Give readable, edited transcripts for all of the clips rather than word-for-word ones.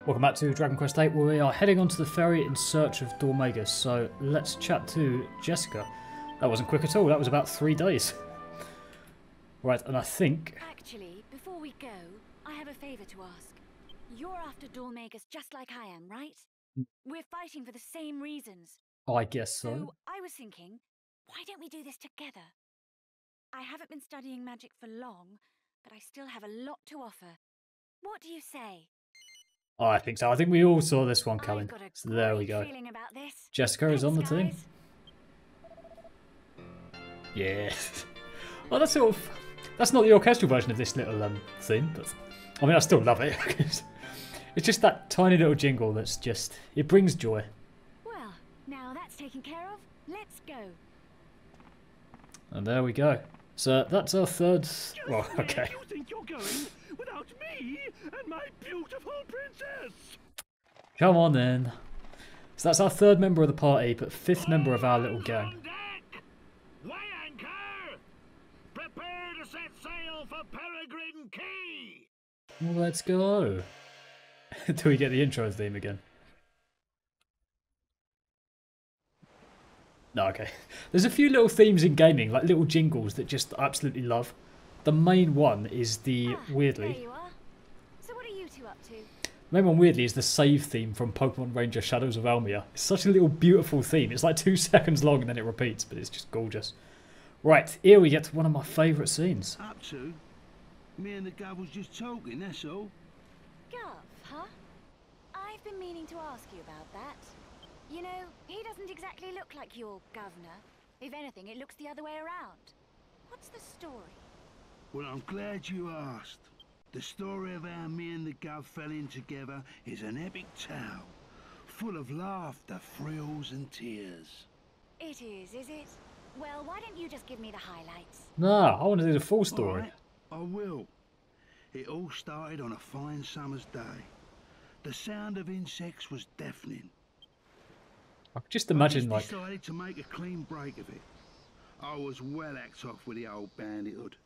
Welcome back to Dragon Quest VIII, where we are heading onto the ferry in search of Dhoulmagus. So let's chat to Jessica. That wasn't quick at all, that was about 3 days. Right, and I think... Actually, before we go, I have a favour to ask. You're after Dhoulmagus just like I am, right? We're fighting for the same reasons. I guess so. So I was thinking, why don't we do this together? I haven't been studying magic for long, but I still have a lot to offer. What do you say? Oh, I think so. I think we all saw this one coming. So there we go. Jessica is on the team. Yeah. Well, that's sort of... That's not the orchestral version of this little theme, but... I mean, I still love it. It's just that tiny little jingle that's just... It brings joy. Well, now that's taken care of. Let's go. And there we go. So that's our third... Well, okay. You think you're going without me and my beautiful princess? Come on then. So that's our third member of the party, but 5th member of our little gang. Weigh anchor! Prepare to set sail for Peregrin Quay! Well, let's go. Do we get the intro theme again? No, okay. There's a few little themes in gaming, like little jingles that just absolutely love. The main one is the weirdly. There you are. So what are you two up to? The main one weirdly is the save theme from Pokemon Ranger Shadows of Almia. It's such a little beautiful theme. It's like 2 seconds long and then it repeats, but it's just gorgeous. Right, here we get to one of my favourite scenes. Up to? Me and the Gov was just talking, that's all. Gov, huh? I've been meaning to ask you about that. You know, he doesn't exactly look like your governor. If anything, it looks the other way around. What's the story? Well, I'm glad you asked. The story of how me and the Gov fell in together is an epic tale, full of laughter, thrills and tears. It is it? Well, why don't you just give me the highlights? No, I want to do the full story. All right, I will. It all started on a fine summer's day. The sound of insects was deafening. I could just imagine, I like... decided to make a clean break of it. I was well act off with the old bandithood.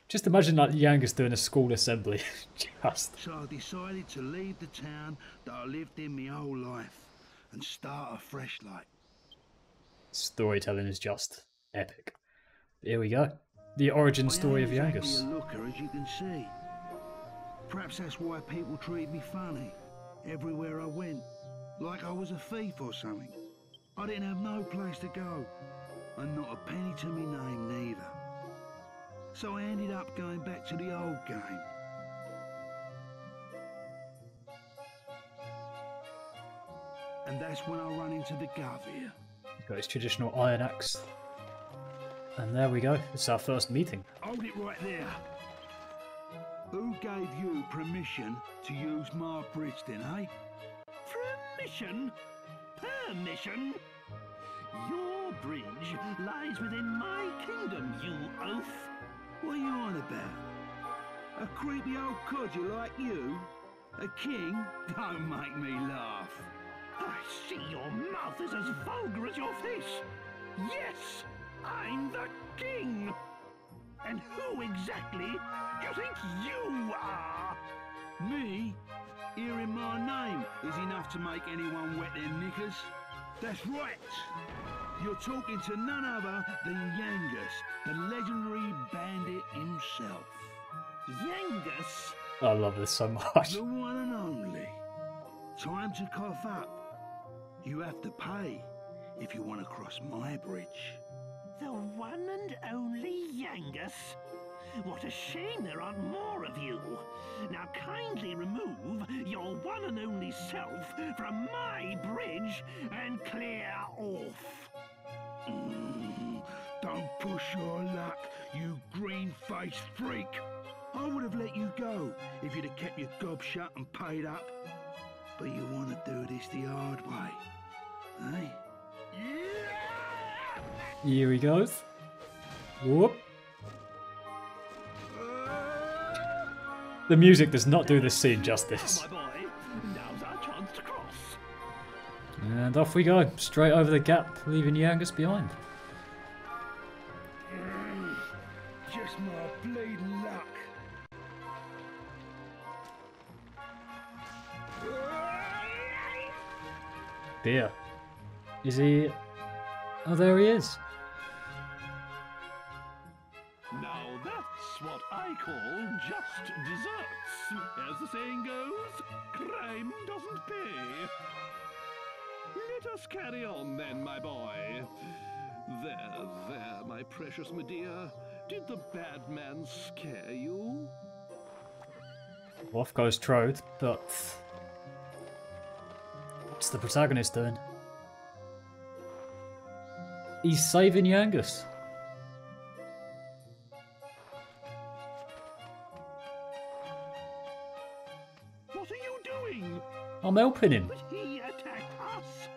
Just imagine, like, Yangus doing a school assembly. Just... So I decided to leave the town that I lived in my whole life and start afresh like. Storytelling is just epic. Here we go. The origin story of Yangus. A looker, as you can see. Perhaps that's why people treated me funny. Everywhere I went. Like I was a thief or something. I didn't have no place to go. And not a penny to me name neither. So I ended up going back to the old game. And that's when I run into the Gov here. Got his traditional iron axe. And there we go. It's our first meeting. Hold it right there. Who gave you permission to use my bridge then, eh? Permission? Permission? Your bridge lies within my kingdom, you oaf. What are you on about? A creepy old codger like you? A king? Don't make me laugh. I see your mouth is as vulgar as your face. Yes, I'm the king. And who exactly do you think you are? Me? Hearing my name is enough to make anyone wet their knickers. That's right. You're talking to none other than Yangus, the legendary bandit himself. Yangus? I love this so much. The one and only. Time to cough up. You have to pay if you want to cross my bridge. The one and only Yangus? What a shame there aren't more of you. Now kindly remove your one and only self from my bridge and clear off. Don't push your luck, you green-faced freak. I would have let you go if you'd have kept your gob shut and paid up. But you want to do this the hard way, eh? Here he goes. Whoop. The music does not do this scene justice. My boy, now's our chance to cross. And off we go, straight over the gap, leaving Yangus behind. Just my bleeding luck. beer. Is he... Oh, there he is. Now that's what I call just desserts. As the saying goes, crime doesn't pay. Let us carry on then, my boy. There, my precious Medea. Did the bad man scare you? Off goes Trode, but... What's the protagonist doing? He's saving Yangus. What are you doing? I'm helping him. But he attacked us.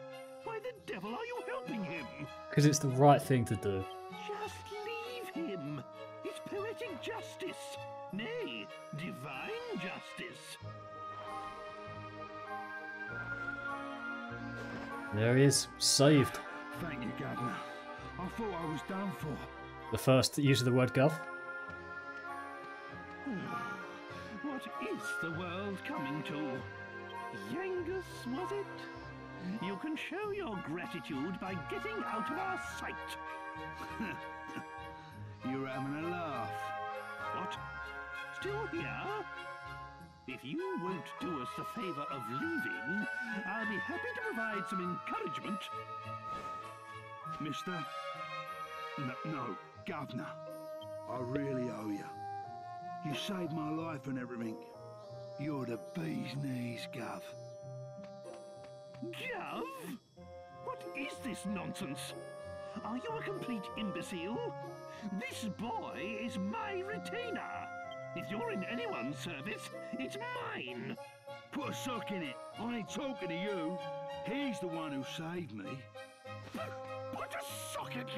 Why the devil are you helping him? Because it's the right thing to do. Just leave him. It's poetic justice. Nay, divine justice. There he is, saved. Thank you, Governor. I thought I was done for. The first use of the word gov. What is the world coming to? Yangus, was it? You can show your gratitude by getting out of our sight. You're having a laugh. What? Still here? If you won't do us the favour of leaving, I'll be happy to provide some encouragement. Mister? No, Governor. I really owe you. You saved my life and everything. You're the bee's knees, Gov. Gov? What is this nonsense? Are you a complete imbecile? This boy is my retainer. If you're in anyone's service, it's mine. Put a sock in it. I ain't talking to you. He's the one who saved me. Put a socket!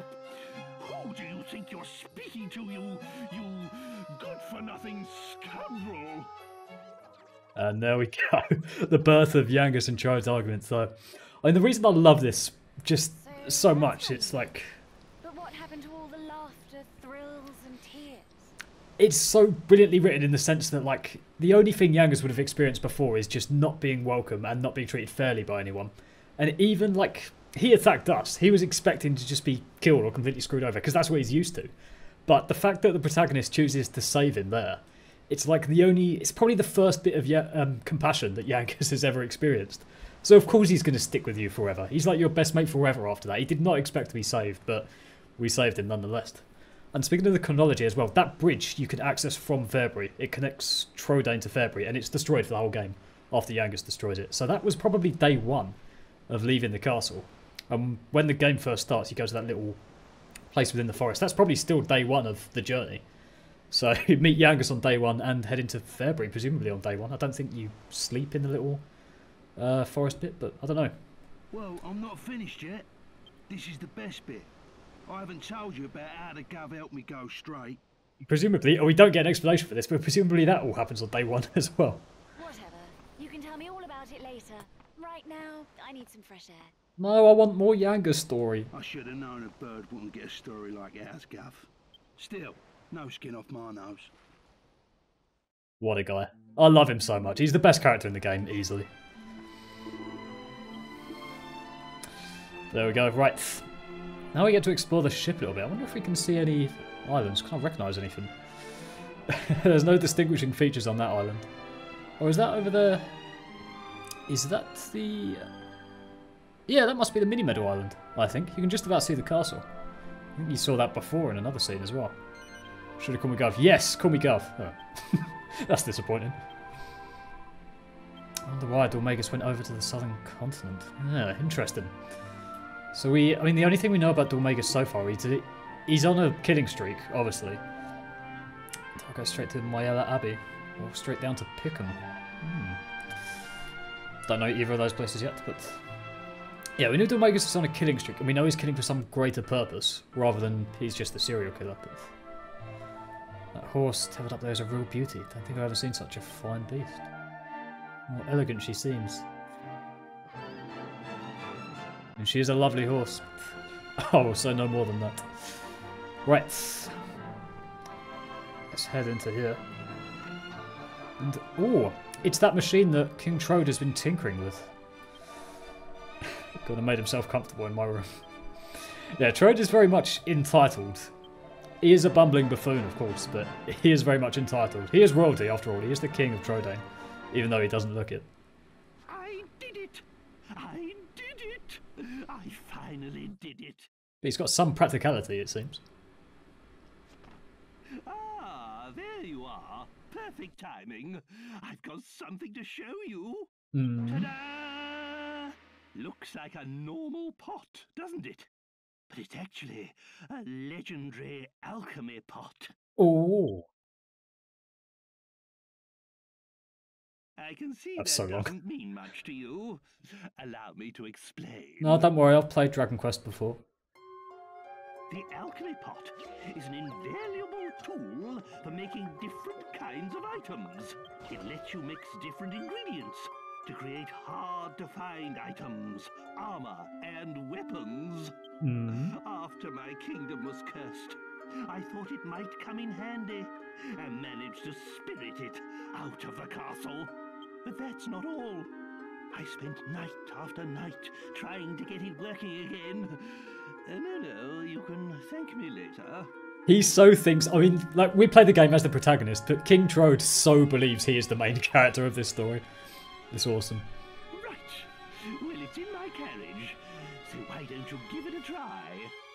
Who do you think you're speaking to, you good-for-nothing scoundrel? And there we go. The birth of Yangus and Trode's argument. So, I mean, the reason I love this just so much, it's like... But what happened to all the laughter, thrills, and tears? It's so brilliantly written in the sense that, like, the only thing Yangus would have experienced before is just not being welcome and not being treated fairly by anyone. And even, like... He attacked us. He was expecting to just be killed or completely screwed over because that's what he's used to. But the fact that the protagonist chooses to save him there, it's like it's probably the first bit of compassion that Yangus has ever experienced. So of course he's going to stick with you forever. He's like your best mate forever after that. He did not expect to be saved, but we saved him nonetheless. And speaking of the chronology as well, that bridge you can access from VIII. It connects Trodain to VIII, and it's destroyed for the whole game after Yangus destroys it. So that was probably day one of leaving the castle. When the game first starts, you go to that little place within the forest. That's probably still day one of the journey. So you meet Yangus on day one and head into VIII, presumably on day one. I don't think you sleep in the little forest bit, but I don't know. Well, I'm not finished yet. This is the best bit. I haven't told you about how the Gov helped me go straight. Presumably, we don't get an explanation for this, but presumably that all happens on day one as well. Whatever. You can tell me all about it later. Right now, I need some fresh air. No, I want more Yangus story. I should have known a bird wouldn't get a story like ours, Gov. Still, no skin off my nose. What a guy. I love him so much. He's the best character in the game, easily. There we go. Right. Now we get to explore the ship a little bit. I wonder if we can see any islands. Can't recognise anything. There's no distinguishing features on that island. Or is that over there? Is that the... Yeah, that must be the Mini Meadow Island, I think. You can just about see the castle. I think you saw that before in another scene as well. Should have called me Gov. Yes, call me Gov. Oh. That's disappointing. I wonder why Dhoulmagus went over to the southern continent. Yeah, interesting. So I mean, the only thing we know about Dhoulmagus so far is he's on a killing streak, obviously. I'll go straight to Maella Abbey, or straight down to Pickham. Don't know either of those places yet, but... Yeah, we know Dhoulmagus is on a killing streak, and we know he's killing for some greater purpose, rather than he's just a serial killer. But that horse tethered up there is a real beauty. Don't think I've ever seen such a fine beast. How elegant she seems. And she is a lovely horse. I will say no more than that. Right. Let's head into here. And, oh, it's that machine that King Trode has been tinkering with. Kind of made himself comfortable in my room. Yeah, Trode is very much entitled. He is a bumbling buffoon, of course, but he is very much entitled. He is royalty, after all. He is the king of Trodane, even though he doesn't look it. I did it! I did it! I finally did it! But he's got some practicality, it seems. Ah, there you are. Perfect timing. I've got something to show you. Ta-da! Looks like a normal pot, doesn't it? But it's actually a legendary alchemy pot. Oh, I can see that's that so long. doesn't mean much to you. Allow me to explain. No, don't worry. I've played Dragon Quest before. The alchemy pot is an invaluable tool for making different kinds of items. It lets you mix different ingredients to create hard-to-find items, armor, and weapons. After my kingdom was cursed, I thought it might come in handy, and managed to spirit it out of the castle. But that's not all. I spent night after night trying to get it working again. No, you can thank me later. He so thinks, I mean, like, we play the game as the protagonist, but King Trode so believes he is the main character of this story. It's awesome. Right. Well, it's in my carriage, so why don't you give it a try?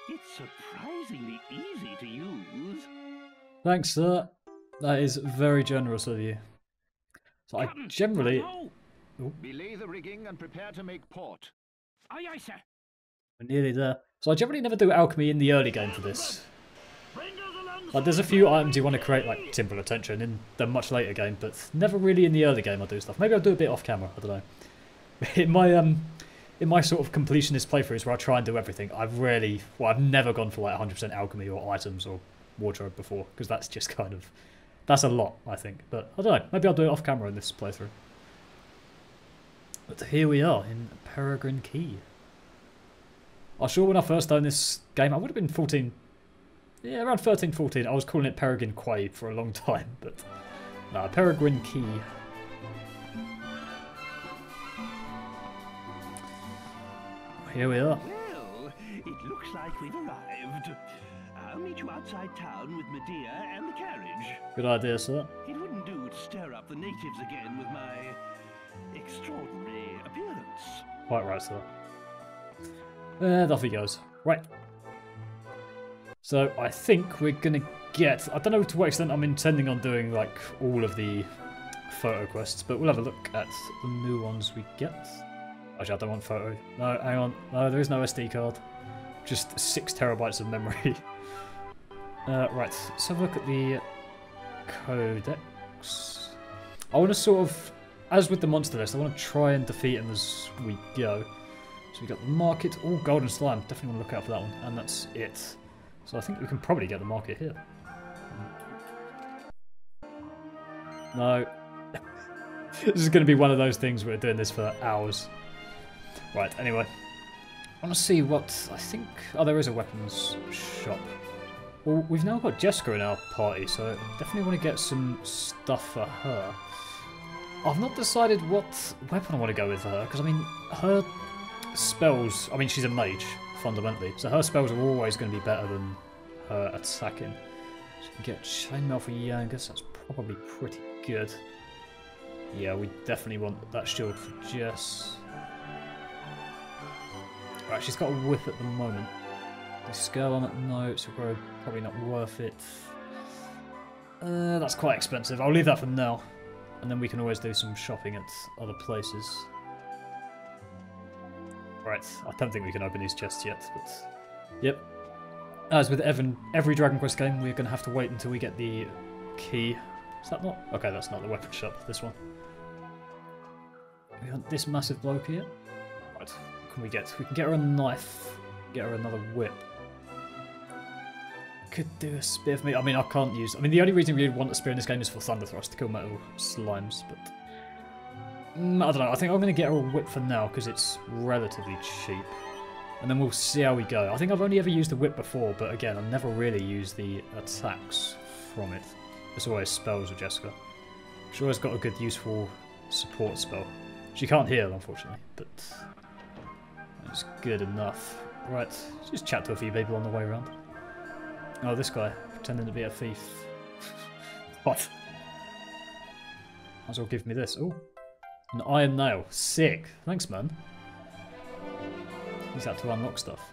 It's surprisingly easy to use. Thanks, sir. That is very generous of you. So I generally... Belay the rigging and prepare to make port. Aye, aye, sir. We're nearly there. So I generally never do alchemy in the early game for this. Like, there's a few items you want to create, like Temple of Tension, in the much later game, but never really in the early game I do stuff. Maybe I'll do a bit off camera, I don't know. In my sort of completionist playthroughs where I try and do everything, I've never gone for like 100% alchemy or items or wardrobe before, because that's just kind of, that's a lot, I think. But I don't know, maybe I'll do it off camera in this playthrough. But here we are in Peregrin Quay. I'm sure when I first owned this game, I would have been 14, yeah, around 13, 14. I was calling it Peregrin Quay for a long time, but no, Peregrin Quay. Here we are. Well, it looks like we've arrived. I'll meet you outside town with Medea and the carriage. Good idea, sir. It wouldn't do to stir up the natives again with my extraordinary appearance. Quite right, sir. And off he goes. Right. So I think we're gonna get, I don't know to what extent I'm intending on doing like all of the photo quests, but we'll have a look at the new ones we get. Actually, I don't want photo. No, hang on. No, there is no SD card. Just 6 terabytes of memory. Right, let's have a look at the codex. I want to sort of, as with the monster list, I want to try and defeat them as we go. So we got the market. Oh, golden slime. Definitely want to look out for that one. And that's it. So I think we can probably get the market here. No. This is going to be one of those things where we're doing this for hours. Right, anyway. I want to see what, I think... Oh, there is a weapons shop. Well, we've now got Jessica in our party, so definitely want to get some stuff for her. I've not decided what weapon I want to go with for her, because, I mean, her spells... I mean, she's a mage, fundamentally, so her spells are always going to be better than her attacking. So we can get Chainmail for Yangus, that's probably pretty good. Yeah, we definitely want that shield for Jess. Right, she's got a whip at the moment. The scale on it, no, so probably not worth it. That's quite expensive. I'll leave that for now. And then we can always do some shopping at other places. Right, I don't think we can open these chests yet, but... Yep. As with every Dragon Quest game, we're going to have to wait until we get the key. Is that not? Okay, that's not the weapon shop, this one. We got this massive bloke here. Right, what can we get? We can get her a knife, get her another whip. Could do a spear for me. I mean, I can't use... I mean, the only reason we want a spear in this game is for Thunder Thrust, to kill metal slimes, but... I don't know, I think I'm going to get her a whip for now, because it's relatively cheap. And then we'll see how we go. I think I've only ever used the whip before, but again, I've never really used the attacks from it. It's always spells with Jessica. She always got a good, useful support spell. She can't heal, unfortunately, but... It's good enough. Right, just chat to a few people on the way around. Oh, this guy, pretending to be a thief. What? Might as well give me this. Oh, an iron nail. Sick. Thanks, man. Use that to unlock stuff.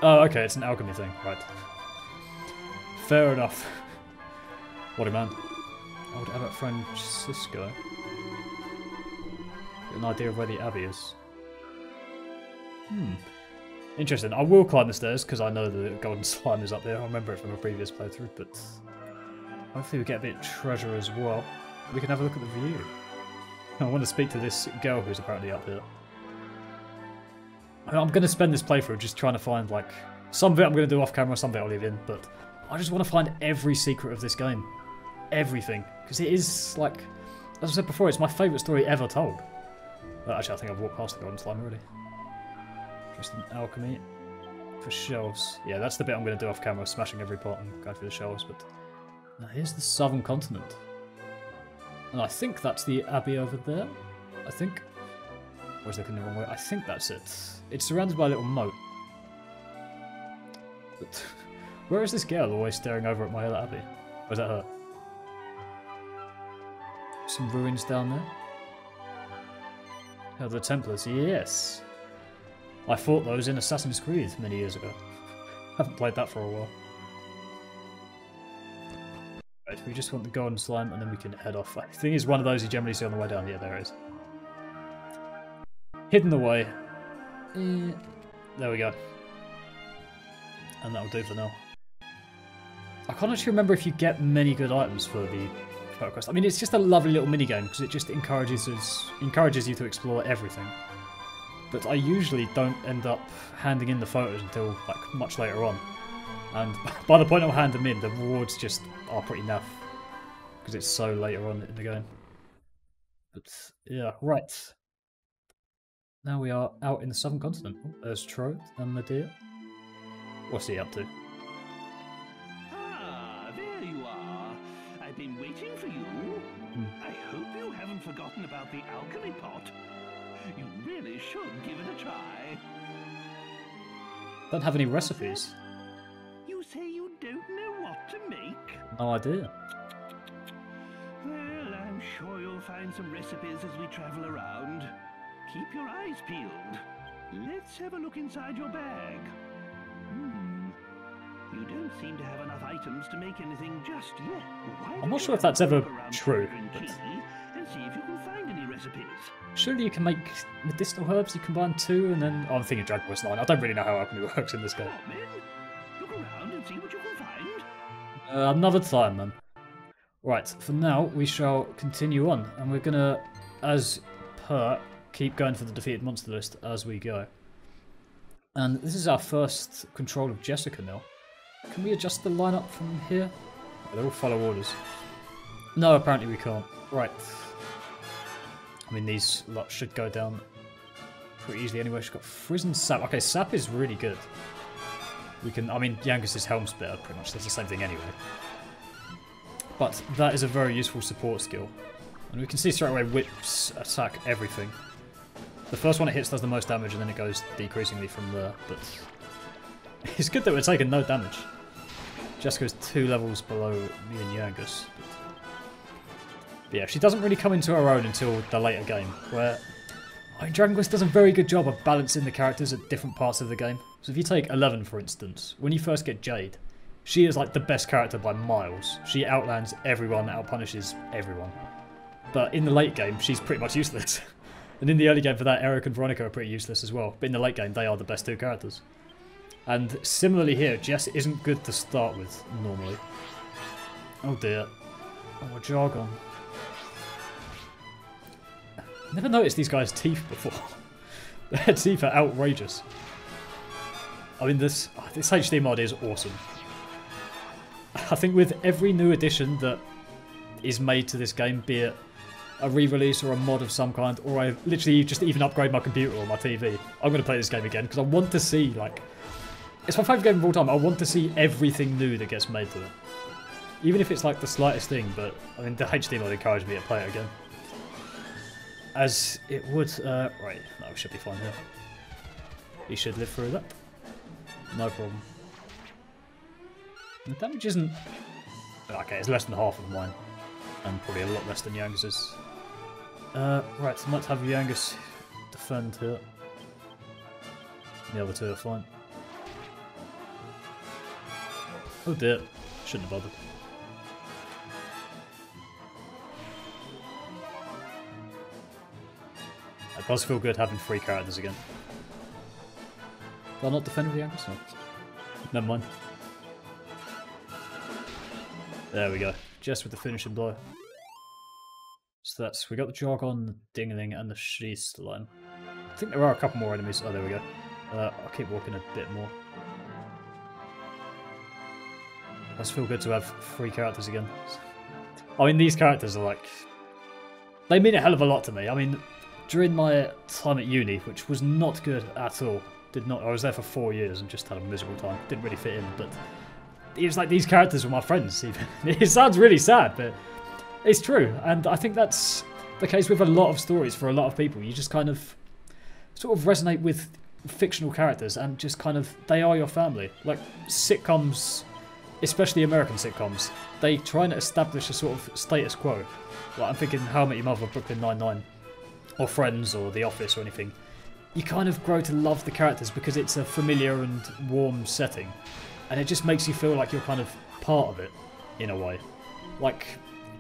Oh, okay, it's an alchemy thing. Right. Fair enough. What a man. Old Abbot Francisco. Got an idea of where the Abbey is. Interesting. I will climb the stairs because I know the golden slime is up there. I remember it from a previous playthrough, but hopefully we get a bit of treasure as well. We can have a look at the view. I want to speak to this girl who's apparently up here. I'm going to spend this playthrough just trying to find, like, some of it I'm going to do off camera, some of it I'll leave in, but I just want to find every secret of this game. Everything. Because it is, like, as I said before, it's my favourite story ever told. Actually, I think I've walked past the golden slime already. Just an alchemy for shelves. Yeah, that's the bit I'm going to do off camera, smashing every pot and going through the shelves, but now here's the southern continent. And I think that's the Abbey over there. I think. Or is it looking the wrong way? I think that's it. It's surrounded by a little moat. But where is this girl always staring over at Maella Abbey? Or is that her? Some ruins down there. Oh, the Templars, yes. I fought those in Assassin's Creed many years ago. Haven't played that for a while. Right, we just want the golden slime and then we can head off. I think it's one of those you generally see on the way down. Yeah, there it is. Hidden away. There we go. And that'll do for now. I can't actually remember if you get many good items for the photo quest. I mean, it's just a lovely little minigame because it just encourages you to explore everything. But I usually don't end up handing in the photos until like much later on. And by the point I'll hand them in, the rewards just are pretty naff. Because it's so later on in the game. But yeah, right. Now we are out in the southern continent. Oh, there's Trode and Medea. What's he up to? Ah, there you are. I've been waiting for you. I hope you haven't forgotten about the alchemy pot. You really should give it a try. Don't have any recipes. You say you don't know what to make? No idea. Well, I'm sure you'll find some recipes as we travel around. Keep your eyes peeled. Let's have a look inside your bag. You don't seem to have enough items to make anything just yet. I'm not sure if that's ever true. And see if you can find any recipes. Surely you can make medicinal herbs, you combine two, and then... Oh, I'm thinking Dragon Quest 9. I don't really know how alchemy works in this game. Come on, then. Look around and see what you can find. Another time, man. Right, for now, we shall continue on. And we're gonna, as per, keep going for the defeated monster list as we go. And this is our first control of Jessica now. Can we adjust the lineup from here? They'll all follow orders. No, apparently we can't. Right. I mean, these lot should go down pretty easily anyway. She's got Frizz and Sap. Okay, Sap is really good. We can... I mean, Yangus' Helm's better, pretty much. That's the same thing anyway. But that is a very useful support skill. And we can see straight away whips attack everything. The first one it hits does the most damage, and then it goes decreasingly from there. But it's good that we're taking no damage. Jessica's 2 levels below me and Yangus. But yeah, she doesn't really come into her own until the later game, where I mean, Dragon Quest does a very good job of balancing the characters at different parts of the game. So if you take 11, for instance, when you first get Jade, she is like the best character by miles. She outlands everyone, outpunishes everyone. But in the late game, she's pretty much useless. And in the early game for that, Eric and Veronica are pretty useless as well. But in the late game, they are the best 2 characters. And similarly here, Jess isn't good to start with, normally. Oh dear. Oh, a jargon. Never noticed these guys' teeth before. Their teeth are outrageous. I mean, this HD mod is awesome. I think with every new addition that is made to this game, be it a re-release or a mod of some kind, or I literally just even upgrade my computer or my TV, I'm going to play this game again, because I want to see, like... It's my favourite game of all time. I want to see everything new that gets made to it. Even if it's like the slightest thing, but I mean, the HD mod encouraged me to play it again. as it would. Right, no, we should be fine here. He should live through that. No problem. The damage isn't... Okay, it's less than half of mine. And probably a lot less than Yangus's. Right, so I might have Yangus defend here. The other two are fine. Oh dear, shouldn't have bothered. It does feel good having 3 characters again. Did I not defend with Yangus? No. Never mind. There we go. Just with the finishing blow. So that's... We got the Jargon, the Dingling, and the Schießlein. I think there are a couple more enemies. Oh, there we go. I'll keep walking a bit more. It does feel good to have 3 characters again. I mean, these characters are like... They mean a hell of a lot to me. I mean, during my time at uni, which was not good at all, I was there for 4 years and just had a miserable time. Didn't really fit in, but it was like these characters were my friends. Even it sounds really sad, but it's true. And I think that's the case with a lot of stories for a lot of people. You just kind of sort of resonate with fictional characters and just kind of, they are your family. Like sitcoms, especially American sitcoms, they try to establish a sort of status quo. Like I'm thinking How I Met Your Mother, Brooklyn Nine-Nine, or Friends, or The Office, or anything. You kind of grow to love the characters because it's a familiar and warm setting. And it just makes you feel like you're kind of part of it, in a way. Like,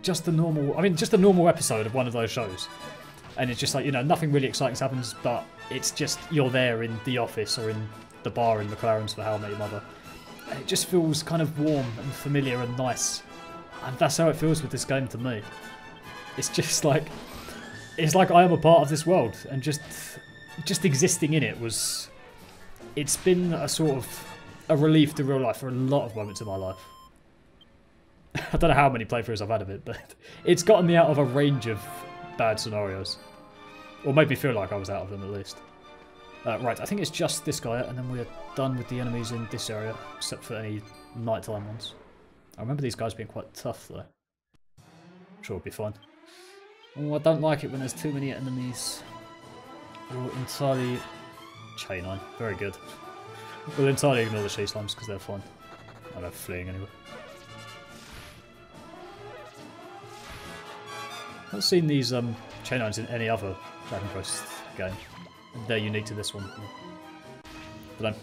just a normal episode of one of those shows. And it's just like, you know, nothing really exciting happens, but it's just, you're there in the office or in the bar in McLaren's for How I Met Your Mother. And it just feels kind of warm and familiar and nice. And that's how it feels with this game to me. It's just like, it's like I am a part of this world, and just existing in it was... It's been a sort of a relief to real life for a lot of moments in my life. I don't know how many playthroughs I've had of it, but it's gotten me out of a range of bad scenarios. Or made me feel like I was out of them at least. Right, I think it's just this guy, and then we're done with the enemies in this area, except for any nighttime ones. I remember these guys being quite tough though. I'm sure it'll be fine. Oh, I don't like it when there's too many enemies. We'll entirely... Chainine, very good. We'll entirely ignore the Schießleins because they're fine. I love fleeing anyway. I've not seen these chainines in any other Dragon Quest game. They're unique to this one. But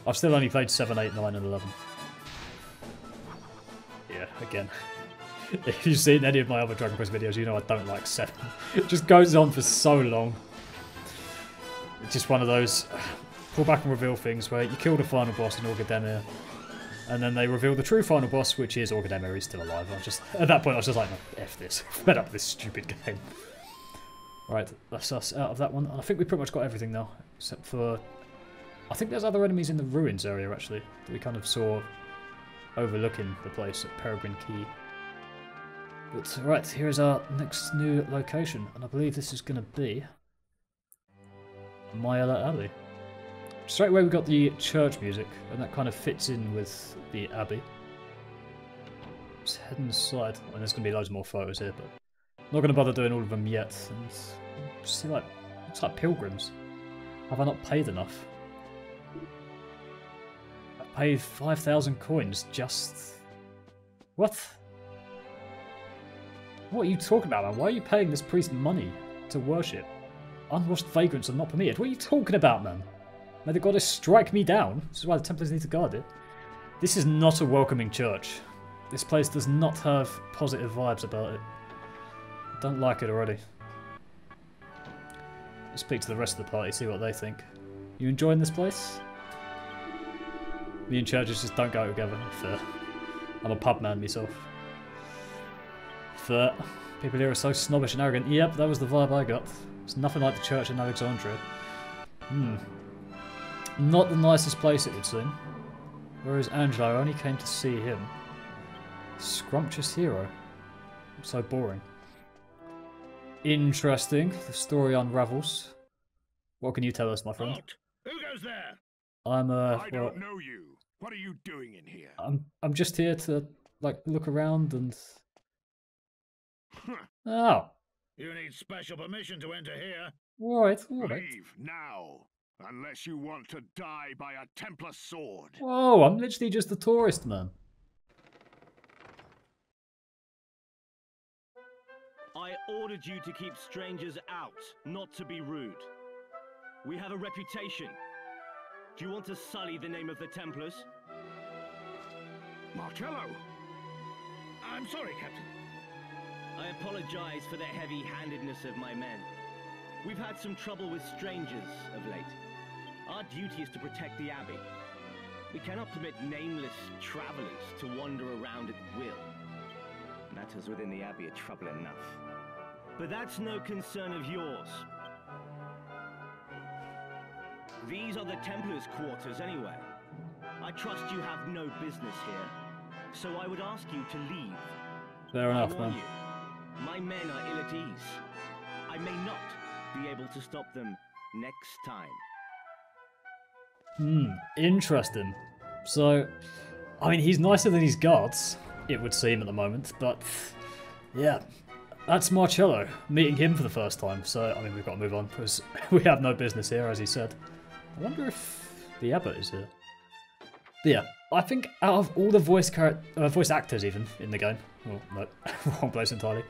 I've still only played 7, 8, 9 and 11. Yeah, again. If you've seen any of my other Dragon Quest videos, you know I don't like 7. It just goes on for so long. It's just one of those pull back and reveal things where you kill the final boss in Orchestral, and then they reveal the true final boss, which is Orchestral. He's still alive. At that point I was just like, no, F this. I'm fed up with this stupid game. Right, that's us out of that one. I think we pretty much got everything now, except for... I think there's other enemies in the ruins area, actually, that we kind of saw overlooking the place at Peregrin Quay. But, right, here is our next new location, and I believe this is going to be Maella Abbey. Straight away we got the church music, and that kind of fits in with the abbey. Let's head inside. And there's going to be loads more photos here, but I'm not going to bother doing all of them yet. And see, like, looks like pilgrims. Have I not paid enough? I paid 5,000 coins just... What? What are you talking about, man? Why are you paying this priest money to worship? Unwashed vagrants are not permitted. What are you talking about, man? May the goddess strike me down. This is why the Templars need to guard it. This is not a welcoming church. This place does not have positive vibes about it. I don't like it already. Let's speak to the rest of the party, see what they think. You enjoying this place? Me and churches just don't go together. Fair. I'm a pub man myself. Fair. People here are so snobbish and arrogant. Yep, that was the vibe I got. It's nothing like the church in Alexandria. Not the nicest place, it would seem. Where is Angelo? I only came to see him. Scrumptious hero. So boring. Interesting. The story unravels. What can you tell us, my friend? Halt! Who goes there? I don't know you. What are you doing in here? I'm just here to, like, look around and... Oh. You need special permission to enter here. Alright. Leave now, unless you want to die by a Templar sword. Whoa, I'm literally just a tourist, man. I ordered you to keep strangers out, not to be rude. We have a reputation. Do you want to sully the name of the Templars? Marcello! I'm sorry, Captain. I apologize for the heavy-handedness of my men. We've had some trouble with strangers of late. Our duty is to protect the Abbey. We cannot permit nameless travelers to wander around at will. Matters within the Abbey are trouble enough. But that's no concern of yours. These are the Templars' quarters anyway. I trust you have no business here, so I would ask you to leave. Fair enough, I warn man. you, my men are ill at ease. I may not be able to stop them next time. Interesting. So, I mean, he's nicer than his guards, it would seem at the moment, but yeah. That's Marcello, meeting him for the first time, so, I mean, we've got to move on, because we have no business here, as he said. I wonder if the abbot is here. But yeah, I think out of all the voice actors even in the game, well, no, wrong place entirely,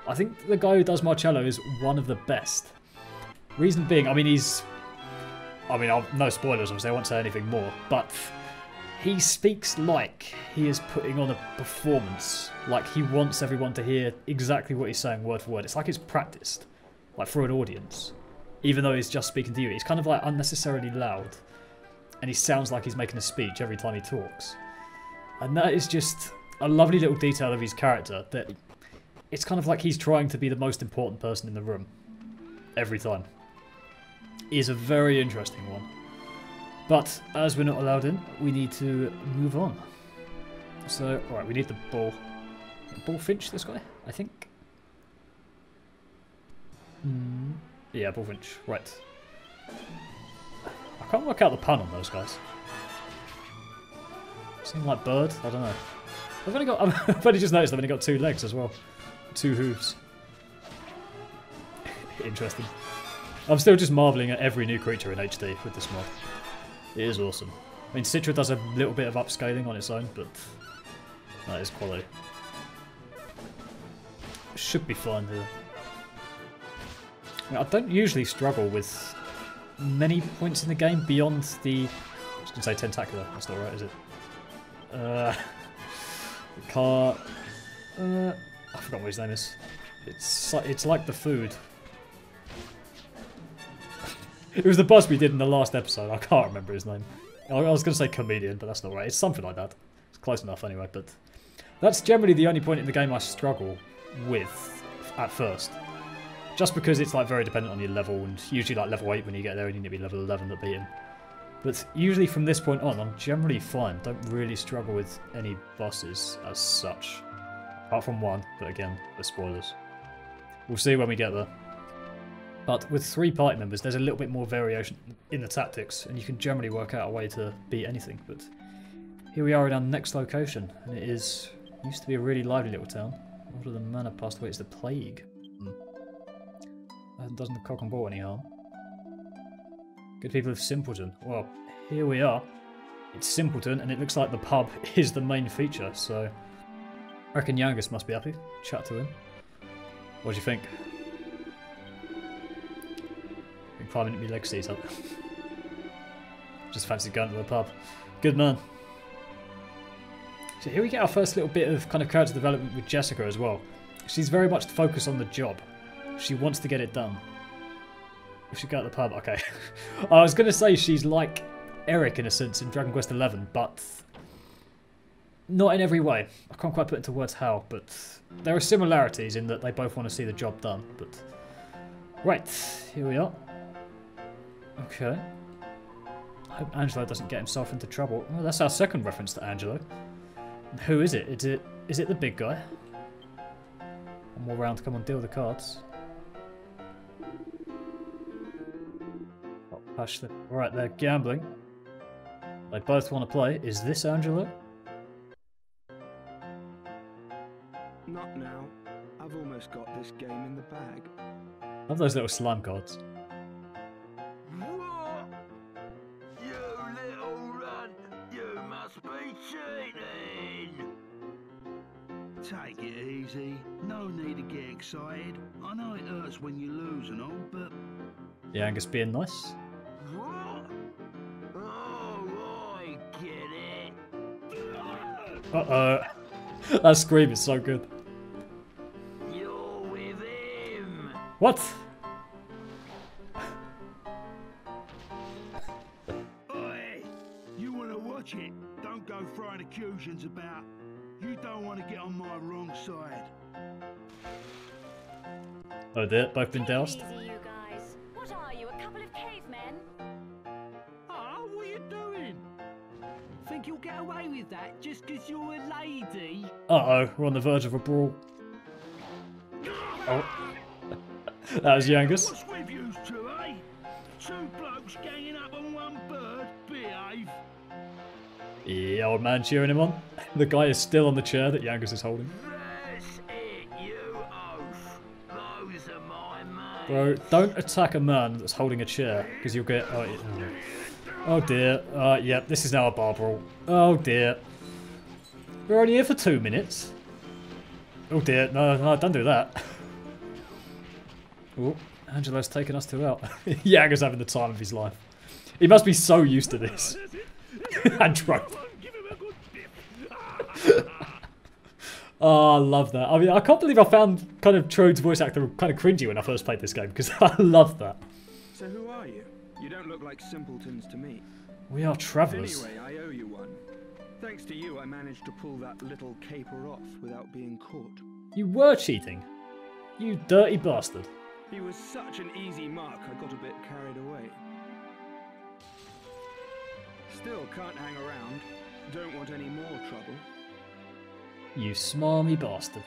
I think the guy who does Marcello is one of the best. Reason being, I mean, no spoilers, obviously, I won't say anything more, but he speaks like he is putting on a performance, like he wants everyone to hear exactly what he's saying word for word. It's like it's practiced, like for an audience, even though he's just speaking to you. He's kind of like unnecessarily loud, and he sounds like he's making a speech every time he talks. And that is just a lovely little detail of his character, that it's kind of like he's trying to be the most important person in the room every time. It is a very interesting one. But as we're not allowed in, we need to move on. So, alright, we need the bull. Bullfinch, this guy, I think. Yeah, bullfinch, right. I can't work out the pun on those guys. Something like bird? I don't know. I've only just noticed they've only got 2 legs as well. 2 hooves. Interesting. I'm still just marvelling at every new creature in HD with this mod. It is awesome. I mean, Citra does a little bit of upscaling on its own, but that is quality. Should be fine here. I don't usually struggle with many points in the game beyond the... I was going to say tentacular, that's not right, is it? I forgot what his name is. It's like the food. It was the boss we did in the last episode. I can't remember his name. I was going to say comedian, but that's not right. It's something like that. It's close enough anyway, but that's generally the only point in the game I struggle with at first. Just because it's like very dependent on your level, and usually like level 8 when you get there and you need to be level 11 to beat him. But usually from this point on, I'm generally fine. Don't really struggle with any bosses as such. Apart from one, but again, the spoilers. We'll see when we get there. But with 3 party members, there's a little bit more variation in the tactics, and you can generally work out a way to beat anything. But here we are in our next location, and it used to be a really lively little town. After the man had passed away, it's the plague. That doesn't the cock and ball any harm. Good people of Simpleton. Well, here we are. It's Simpleton, and it looks like the pub is the main feature, so I reckon Yangus must be happy. Chat to him. What do you think? Climbing at me leg seat up. Just fancy going to the pub. Good man. So here we get our first little bit of kind of character development with Jessica as well. She's very much focused on the job. She wants to get it done. We should go to the pub. Okay. I was going to say she's like Eric in a sense in Dragon Quest XI, but not in every way. I can't quite put into words how, but there are similarities in that they both want to see the job done. But right, here we are. Okay. I hope Angelo doesn't get himself into trouble. Well, that's our second reference to Angelo. And who is it? Is it the big guy? One more round to come on, deal the cards. Oh, hush them. Right, they're gambling. They both want to play. Is this Angelo? Not now. I've almost got this game in the bag. love those little slime cards. What? You little runt, you must be cheating! Take it easy. No need to get excited. I know it hurts when you lose and all, but... Yeah, Angus being nice. What? Oh, I get it. Uh-oh. That scream is so good. You're with him. What? Oi! You want to watch it? Don't go throwing accusations about. You don't want to get on my wrong side. Oh dear, both been Take it doused. easy, you guys. What are you, a couple of cavemen? Oh, what are you doing? Think you'll get away with that just 'cause you're a lady? Uh-oh, we're on the verge of a brawl. Oh. That was Yangus. What's with you two, eh? Two blokes ganging up on one bird? Behave. Yeah, old man cheering him on. The guy is still on the chair that Yangus is holding. That's it, you oaf. Those are my mates. Bro, don't attack a man that's holding a chair, because you'll get... Oh, yeah. Oh dear. Yep, this is now a bar brawl. Oh dear. We're only here for 2 minutes. Oh dear, no, don't do that. Oh, Angelo's taking us two out. Yangus having the time of his life. He must be so used to this. And drunk. Oh, I love that. I mean, I can't believe I found kind of Trode's voice actor kind of cringy when I first played this game, because I love that. So who are you? You don't look like simpletons to me. We are travellers. Anyway, I owe you one. Thanks to you, I managed to pull that little caper off without being caught. You were cheating. You dirty bastard. He was such an easy mark, I got a bit carried away. Still can't hang around. Don't want any more trouble. You smarmy bastard.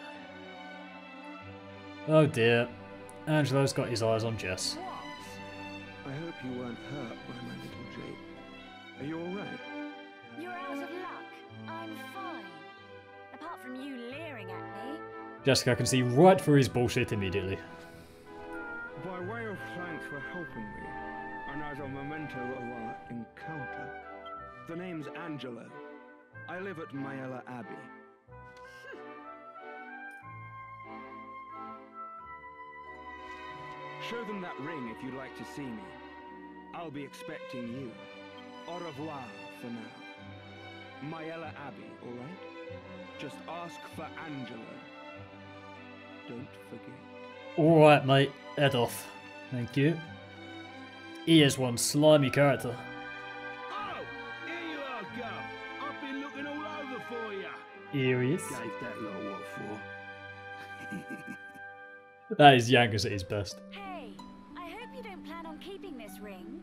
Oh dear. Angelo's got his eyes on Jess. I hope you weren't hurt by my little Jake. Are you alright? You're out of luck. I'm fine. Apart from you leering at me. Jessica can see right through his bullshit immediately. By way of thanks for helping me, and as a memento of our encounter, the name's Angelo. I live at Maella Abbey. Show them that ring if you'd like to see me. I'll be expecting you. Au revoir for now. Maella Abbey, alright? Just ask for Angelo. Don't forget. Alright, mate. Head off. Thank you. He is one slimy character. Oh! Here you are, Gov. I've been looking all over for you. Here he is. Gave that lot what for. That is Yangus at his best. Hey, I hope you don't plan on keeping this ring.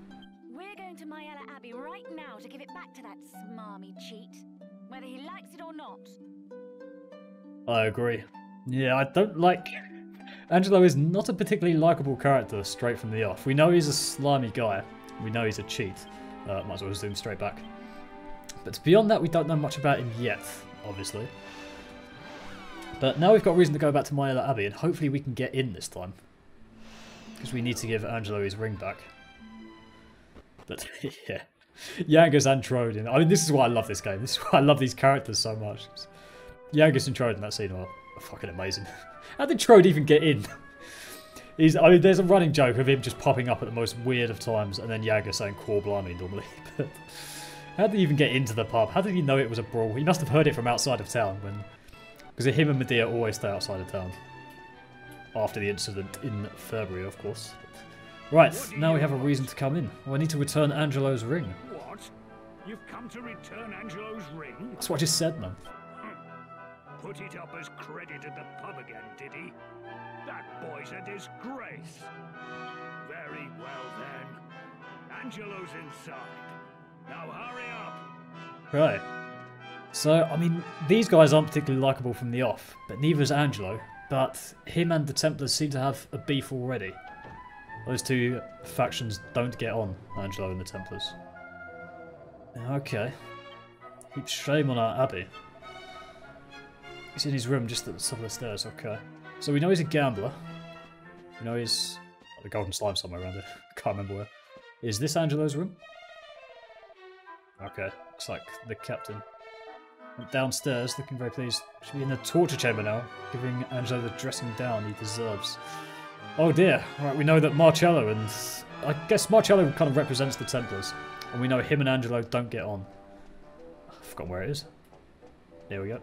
We're going to Maella Abbey right now to give it back to that smarmy cheat, whether he likes it or not. I agree. Yeah, I don't like... Angelo is not a particularly likeable character straight from the off. We know he's a slimy guy. We know he's a cheat. Might as well zoom straight back. But beyond that, we don't know much about him yet, obviously. But now we've got reason to go back to Maella Abbey, and hopefully we can get in this time. Because we need to give Angelo his ring back. But, yeah. Yangus and Trode. I mean, this is why I love this game. This is why I love these characters so much. Yangus and Trode in that scene are fucking amazing. How did Trode even get in? I mean, there's a running joke of him just popping up at the most weird of times, and then Yangus saying "Quo blimey" normally. But how did he even get into the pub? How did he know it was a brawl? He must have heard it from outside of town, because him and Medea always stay outside of town. After the incident in February, of course. Right, now we have a reason to come in. Well, I need to return Angelo's ring. What? You've come to return Angelo's ring? That's what I just said, man. Put it up as credit at the pub again, did he? That boy's a disgrace. Very well then. Angelo's inside. Now hurry up. Right. So, I mean, these guys aren't particularly likeable from the off, but neither is Angelo. But him and the Templars seem to have a beef already. Those two factions don't get on, Angelo and the Templars. Okay. Heap shame on our Abbey. He's in his room just at the top of the stairs, okay. So we know he's a gambler. We know he's The golden slime somewhere around here. Can't remember where. Is this Angelo's room? Okay, looks like the captain went downstairs looking very pleased. Should be in the torture chamber now, giving Angelo the dressing down he deserves. Oh dear. Right, we know that Marcello and... I guess Marcello kind of represents the Templars. And we know him and Angelo don't get on. I've forgotten where it is. There we go.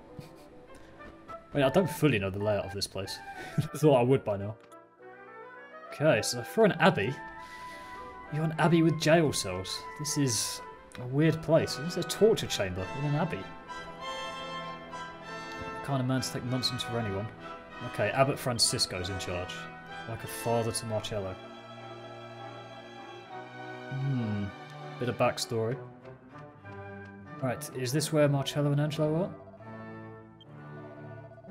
I mean, I don't fully know the layout of this place. I thought I would by now. Okay, so for an abbey, you're an abbey with jail cells. This is a weird place. This is a torture chamber in an abbey. The kind of man to take nonsense for anyone. Okay, Abbot Francisco's in charge. Like a father to Marcello. Bit of backstory. Right, is this where Marcello and Angelo are?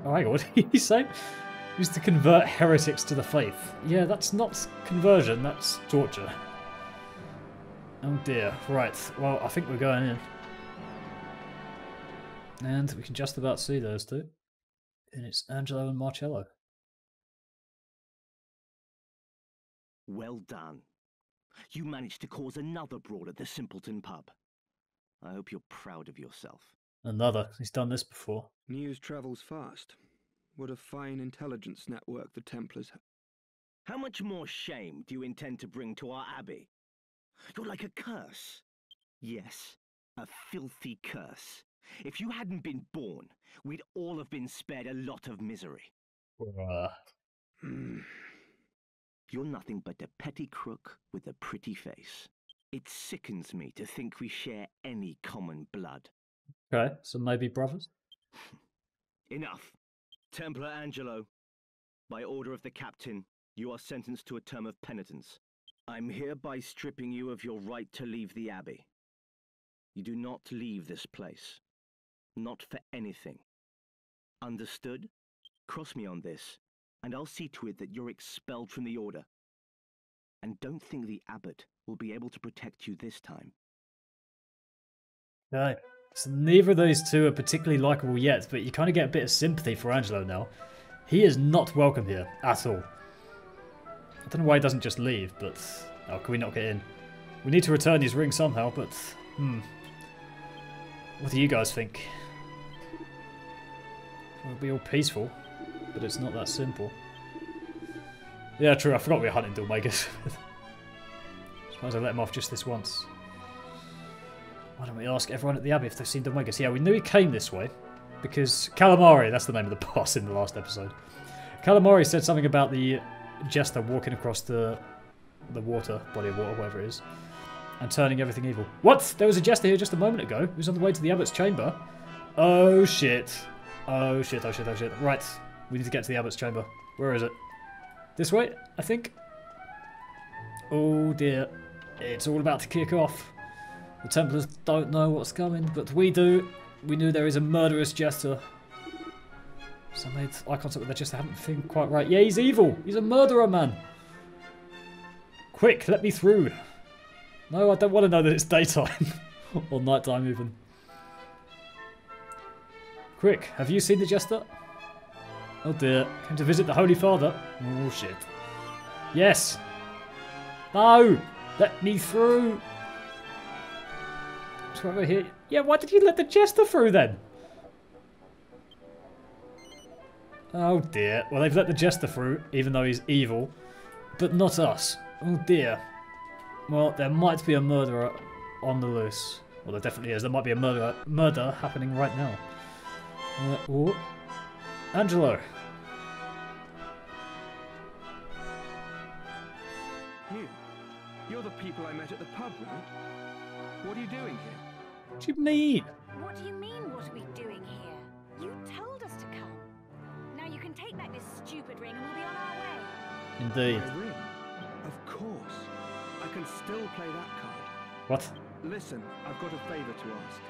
Oh, hang on, what did he say? He was to convert heretics to the faith. Yeah, that's not conversion, that's torture. Oh dear. Right, well, I think we're going in. And we can just about see those two. And it's Angelo and Marcello. Well done. You managed to cause another brawl at the Simpleton pub. I hope you're proud of yourself. Another. He's done this before. News travels fast. What a fine intelligence network the Templars have. How much more shame do you intend to bring to our abbey? You're like a curse. Yes, a filthy curse. If you hadn't been born, we'd all have been spared a lot of misery. You're nothing but a petty crook with a pretty face. It sickens me to think we share any common blood. Okay, so maybe brothers? Enough. Templar Angelo, by order of the captain, you are sentenced to a term of penitence. I'm hereby stripping you of your right to leave the abbey. You do not leave this place. Not for anything. Understood? Cross me on this, and I'll see to it that you're expelled from the order. And don't think the abbot will be able to protect you this time. Okay. So neither of those two are particularly likeable yet, but you kind of get a bit of sympathy for Angelo now. He is not welcome here at all. I don't know why he doesn't just leave, but... Oh, can we not get in? We need to return his ring somehow, but... What do you guys think? It'll be all peaceful, but it's not that simple. Yeah, true, I forgot we were hunting Dhoulmagus. Suppose I let him off just this once. Why don't we ask everyone at the Abbey if they've seen Dhoulmagus? Yeah, we knew he came this way, because Calamari, that's the name of the boss in the last episode. Calamari said something about the jester walking across the water, body of water, whatever it is, and turning everything evil. What? There was a jester here just a moment ago. He was on the way to the Abbot's chamber. Oh shit. Oh shit, oh shit, oh shit. Right, we need to get to the Abbot's chamber. Where is it? This way, I think. Oh dear. It's all about to kick off. The Templars don't know what's coming, but we do. We knew there is a murderous jester. So I made eye contact with the jester. I haven't think quite right. Yeah, he's evil. He's a murderer, man. Quick, let me through. No, I don't want to know that it's daytime. Or nighttime, even. Quick, have you seen the jester? Oh dear. Came to visit the Holy Father. Oh shit. Yes. No. Let me through. It's right over here. Yeah, why did you let the jester through then? Oh dear. Well, they've let the jester through, even though he's evil. But not us. Oh dear. Well, there might be a murderer on the loose. Well, there definitely is. There might be a murder happening right now. Oh. Angelo. You're the people I met at the pub, right? What are you doing here? What do you mean? What do you mean, what are we doing here? You told us to come. Now you can take back this stupid ring and we'll be on our way. Indeed. My ring? Of course. I can still play that card. What? Listen, I've got a favour to ask.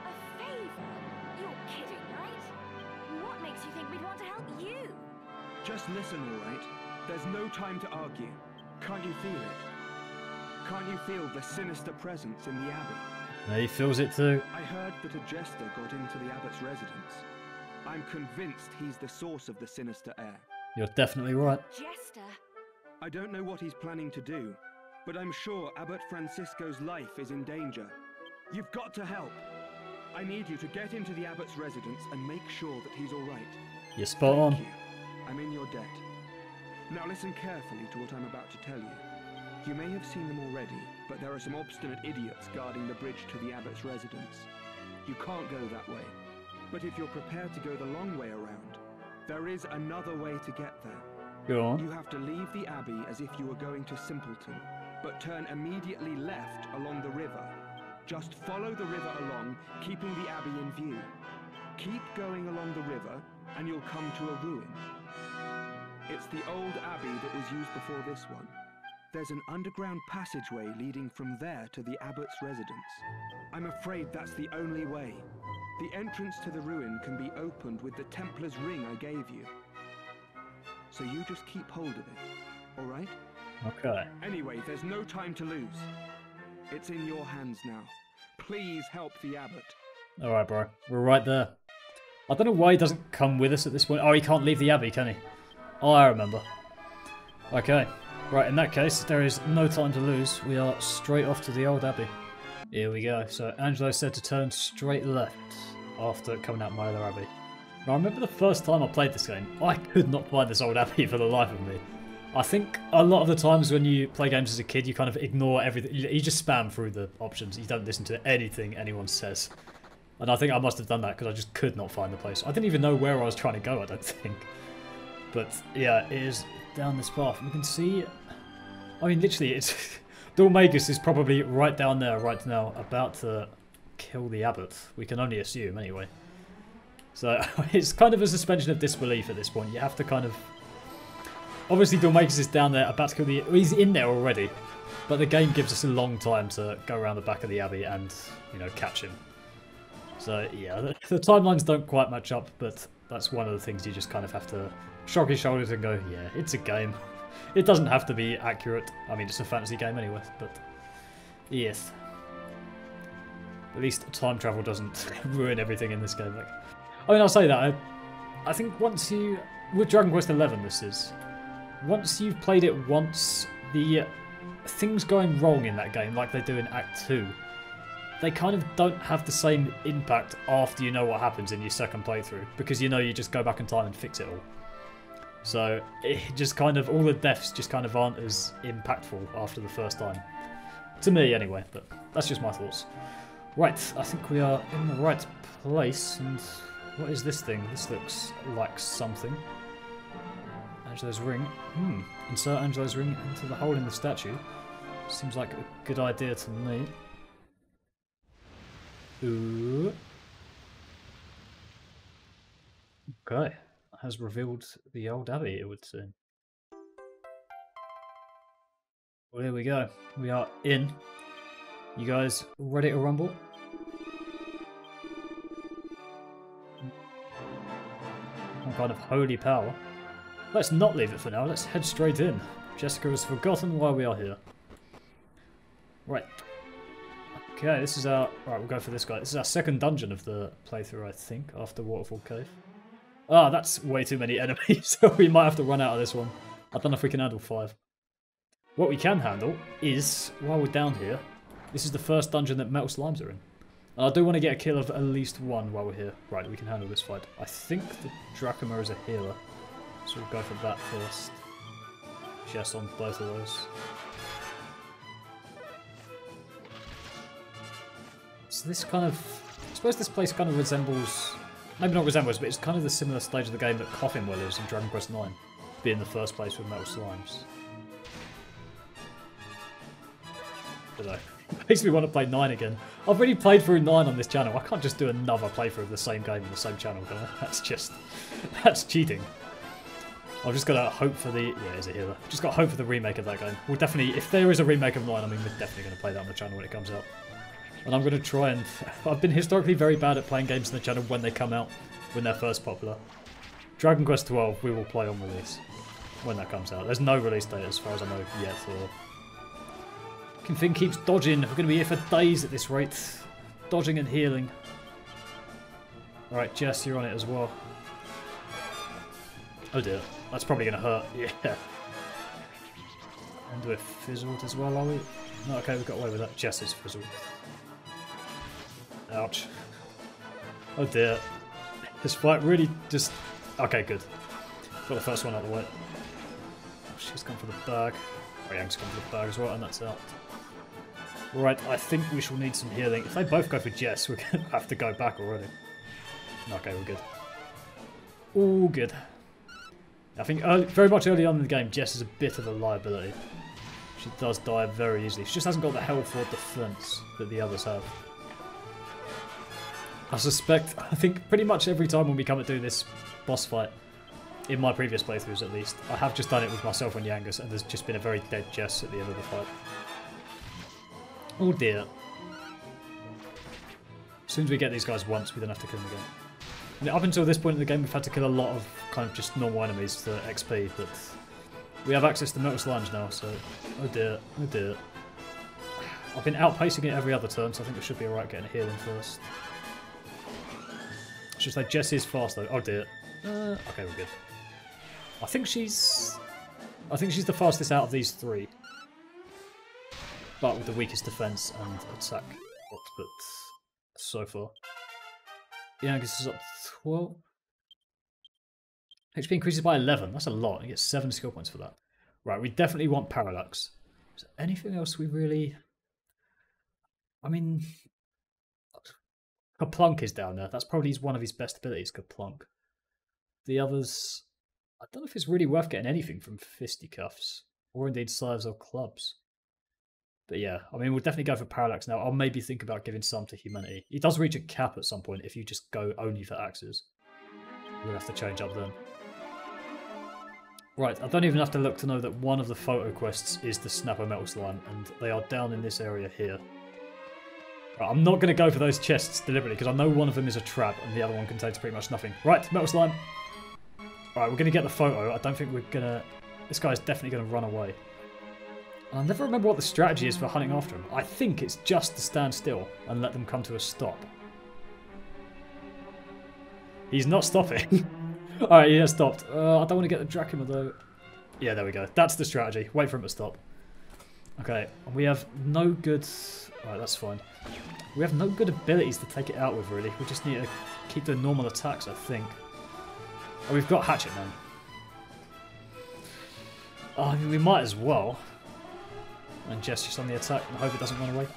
A favour? You're kidding, right? What makes you think we'd want to help you? Just listen, all right? There's no time to argue. Can't you feel it? Can't you feel the sinister presence in the abbey? Yeah, he feels it too. I heard that a jester got into the abbot's residence. I'm convinced he's the source of the sinister air. You're definitely right. Jester? I don't know what he's planning to do, but I'm sure Abbot Francisco's life is in danger. You've got to help. I need you to get into the Abbot's residence and make sure that he's all right. You're spot on. Thank you. I'm in your debt. Now listen carefully to what I'm about to tell you. You may have seen them already, but there are some obstinate idiots guarding the bridge to the Abbot's residence. You can't go that way. But if you're prepared to go the long way around, there is another way to get there. Go on. You have to leave the Abbey as if you were going to Simpleton, but turn immediately left along the river. Just follow the river along, keeping the Abbey in view. Keep going along the river, and you'll come to a ruin. It's the old Abbey that was used before this one. There's an underground passageway leading from there to the Abbot's residence. I'm afraid that's the only way. The entrance to the ruin can be opened with the Templar's ring I gave you. So you just keep hold of it, all right? Okay. Anyway, there's no time to lose. It's in your hands now. Please help the Abbot. Alright, bro. We're right there. I don't know why he doesn't come with us at this point. Oh, he can't leave the Abbey, can he? Oh, I remember. Okay. Right, in that case, there is no time to lose. We are straight off to the old Abbey. Here we go. So, Angelo said to turn straight left after coming out Maella Abbey. Now, I remember the first time I played this game, I could not find this old Abbey for the life of me. I think a lot of the times when you play games as a kid, you kind of ignore everything. You just spam through the options. You don't listen to anything anyone says. And I think I must have done that because I just could not find the place. I didn't even know where I was trying to go, I don't think. But yeah, it is down this path. We can see... I mean, literally, it's... Dhoulmagus is probably right down there right now, about to kill the Abbot. We can only assume, anyway. So, it's kind of a suspension of disbelief at this point. You have to kind of... Obviously, Dhoulmagus is down there, about to kill the... He's in there already. But the game gives us a long time to go around the back of the Abbey and, you know, catch him. So, yeah, the timelines don't quite match up, but that's one of the things you just kind of have to shrug your shoulders and go, yeah, it's a game. It doesn't have to be accurate. I mean, it's a fantasy game anyway, but yes. At least time travel doesn't ruin everything in this game. Like, I mean, I'll say that. I think once you... With Dragon Quest XI, this is... Once you've played it once, the things going wrong in that game, like they do in Act 2, they kind of don't have the same impact after you know what happens in your second playthrough, because you know you just go back in time and fix it all. So it just kind of, all the deaths just kind of aren't as impactful after the first time. To me anyway, but that's just my thoughts. Right, I think we are in the right place, and what is this thing? This looks like something. Angelo's ring. Insert Angelo's ring into the hole in the statue. Seems like a good idea to me. Ooh. Okay. Has revealed the old Abbey, it would seem. Well, here we go. We are in. You guys ready to rumble? Some kind of holy power. Let's not leave it for now. Let's head straight in. Jessica has forgotten why we are here. Right. Okay, this is our... Right, we'll go for this guy. This is our second dungeon of the playthrough, I think, after Waterfall Cave. Ah, that's way too many enemies, so we might have to run out of this one. I don't know if we can handle 5. What we can handle is, while we're down here, this is the first dungeon that metal slimes are in. And I do want to get a kill of at least one while we're here. Right, we can handle this fight. I think the Drachma is a healer, so we'll go for that first. Chest on both of those. So this kind of... I suppose this place kind of resembles... Maybe not resembles, but it's kind of the similar stage of the game that Coffin Well is in Dragon Quest IX, being the first place with metal slimes. But it makes me want to play 9 again. I've already played through 9 on this channel. I can't just do another playthrough of the same game on the same channel, can I? That's just... That's cheating. I've just got to hope for the... Yeah, is it here? Just got to hope for the remake of that game. We'll definitely... If there is a remake of 9, I mean, we're definitely going to play that on the channel when it comes out. And I'm going to try and... I've been historically very bad at playing games on the channel when they come out, when they're first popular. Dragon Quest XII we will play on release, when that comes out. There's no release date as far as I know yet. Thing keeps dodging. We're going to be here for days at this rate. Dodging and healing. Alright, Jess, you're on it as well. Oh dear. That's probably going to hurt. Yeah. And we're fizzled as well, are we? No, okay, we got away with that. Jess is fizzled. Ouch. Oh dear. This fight really just... Okay, good. Got the first one out of the way. Oh, she's gone for the bag. Oh, Yang's gone for the bag as well, and that's out. Right, I think we shall need some healing. If they both go for Jess, we're going to have to go back already. Okay, we're good. All good. I think very much early on in the game, Jess is a bit of a liability. She does die very easily. She just hasn't got the health or defense that the others have. I think pretty much every time when we come to do this boss fight, in my previous playthroughs at least, I have just done it with myself and Yangus, and there's just been a very dead Jess at the end of the fight. Oh dear. As soon as we get these guys once, we don't have to kill them again. And up until this point in the game, we've had to kill a lot of kind of just normal enemies for XP, but we have access to metal slimes now, so... Oh dear, oh dear. I've been outpacing it every other turn, so I think it should be alright getting a healing first. It's just like Jess is fast though. Oh dear. Okay, we're good. I think she's the fastest out of these three. But with the weakest defense and attack output so far. Yangus is up to 12. HP increases by 11. That's a lot. You get 7 skill points for that. Right, we definitely want Parallax. Is there anything else we really... I mean... Kaplunk is down there. That's probably one of his best abilities, Kaplunk. The others... I don't know if it's really worth getting anything from Fisticuffs. Or indeed Scythes or Clubs. But yeah, I mean, we'll definitely go for Parallax now. I'll maybe think about giving some to Humanity. He does reach a cap at some point if you just go only for axes. We'll have to change up then. Right, I don't even have to look to know that one of the photo quests is the Snapper Metal Slime, and they are down in this area here. Right, I'm not going to go for those chests deliberately, because I know one of them is a trap, and the other one contains pretty much nothing. Right, Metal Slime. Alright, we're going to get the photo. I don't think we're going to... This guy's definitely going to run away. I never remember what the strategy is for hunting after him. I think it's just to stand still and let them come to a stop. He's not stopping. Alright, he has stopped. I don't want to get the Dracula though. Yeah, there we go. That's the strategy. Wait for him to stop. Okay, we have no good... Alright, that's fine. We have no good abilities to take it out with, really. We just need to keep doing normal attacks, I think. Oh, we've got Hatchet Man. Oh, I mean, we might as well. And Jess just on the attack and hope it doesn't run away.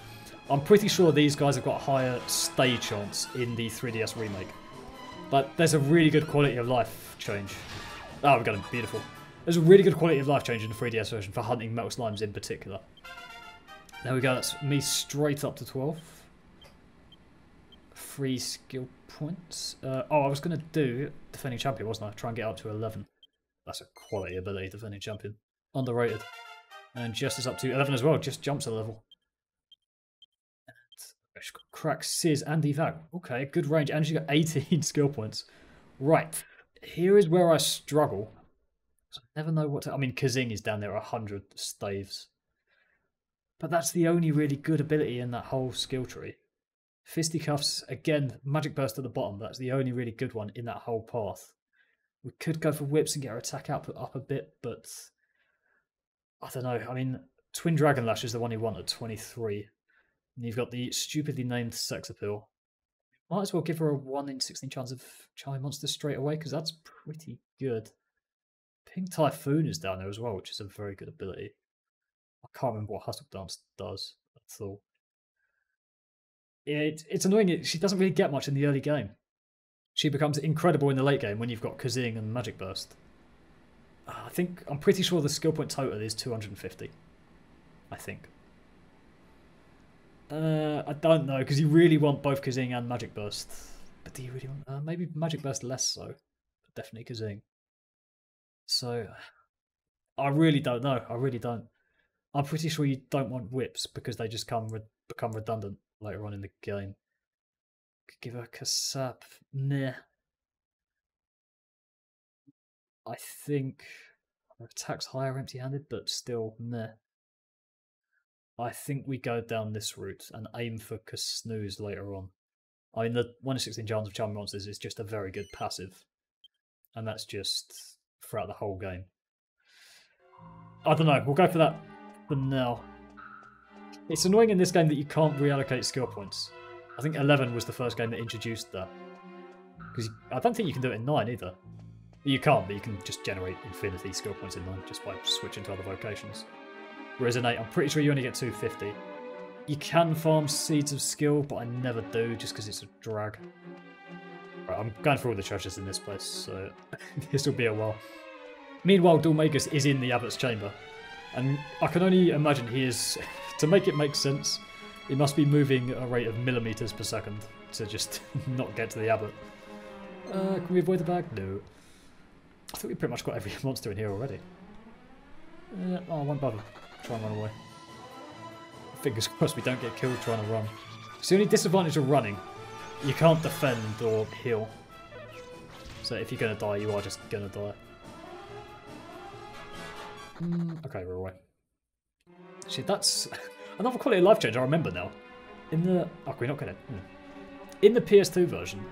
I'm pretty sure these guys have got a higher stay chance in the 3DS remake. But there's a really good quality of life change. Oh, we got him. Beautiful. There's a really good quality of life change in the 3DS version for hunting metal slimes in particular. There we go. That's me straight up to 12. 3 skill points. Oh, I was going to do Defending Champion, wasn't I? Try and get up to 11. That's a quality ability, Defending Champion. Underrated. And Jess is up to 11 as well, just jumps a level. And she's got Crack, Sizz, and Evac. Okay, good range, and she's got 18 skill points. Right, here is where I struggle. I never know what to... I mean, Kazing is down there at 100 staves. But that's the only really good ability in that whole skill tree. Fisticuffs, again, Magic Burst at the bottom, but that's the only really good one in that whole path. We could go for Whips and get our attack output up a bit, but... I don't know, I mean, Twin Dragon Lash is the one you want at 23. And you've got the stupidly named Sex Appeal. Might as well give her a 1 in 16 chance of charming monsters straight away, because that's pretty good. Pink Typhoon is down there as well, which is a very good ability. I can't remember what Hustle Dance does at all. It's annoying, she doesn't really get much in the early game. She becomes incredible in the late game when you've got Kazing and Magic Burst. I'm pretty sure the skill point total is 250. I think. I don't know, because you really want both Kazing and Magic Burst. But do you really want... maybe Magic Burst less so. But definitely Kazing. So... I really don't know. I really don't. I'm pretty sure you don't want Whips, because they just become redundant later on in the game. Could give her a Kasap. Nah. I think her attack's higher empty-handed, but still meh. I think we go down this route and aim for Kasnooze later on. I mean, the 1 in 16 chance of charming monsters is just a very good passive. And that's just throughout the whole game. I don't know, we'll go for that. for now. It's annoying in this game that you can't reallocate skill points. I think 11 was the first game that introduced that. Because I don't think you can do it in 9 either. You can't, but you can just generate infinity skill points in 9 just by switching to other vocations. Whereas in 8, I'm pretty sure you only get 250. You can farm Seeds of Skill, but I never do just because it's a drag. Right, I'm going for all the treasures in this place, so this will be a while. Meanwhile, Dhoulmagus is in the Abbot's chamber, and I can only imagine he is, to make it make sense, he must be moving at a rate of millimeters per second to just not get to the Abbot. Can we avoid the bag? No. I think we pretty much got every monster in here already. Oh, I won't bother. Try and run away. Fingers crossed we don't get killed trying to run. It's the only disadvantage of running. You can't defend or heal. So if you're going to die, you are just going to die. Okay, we're away. Actually, that's another quality of life change I remember now. In the... Oh, we're not going to... In the PS2 version,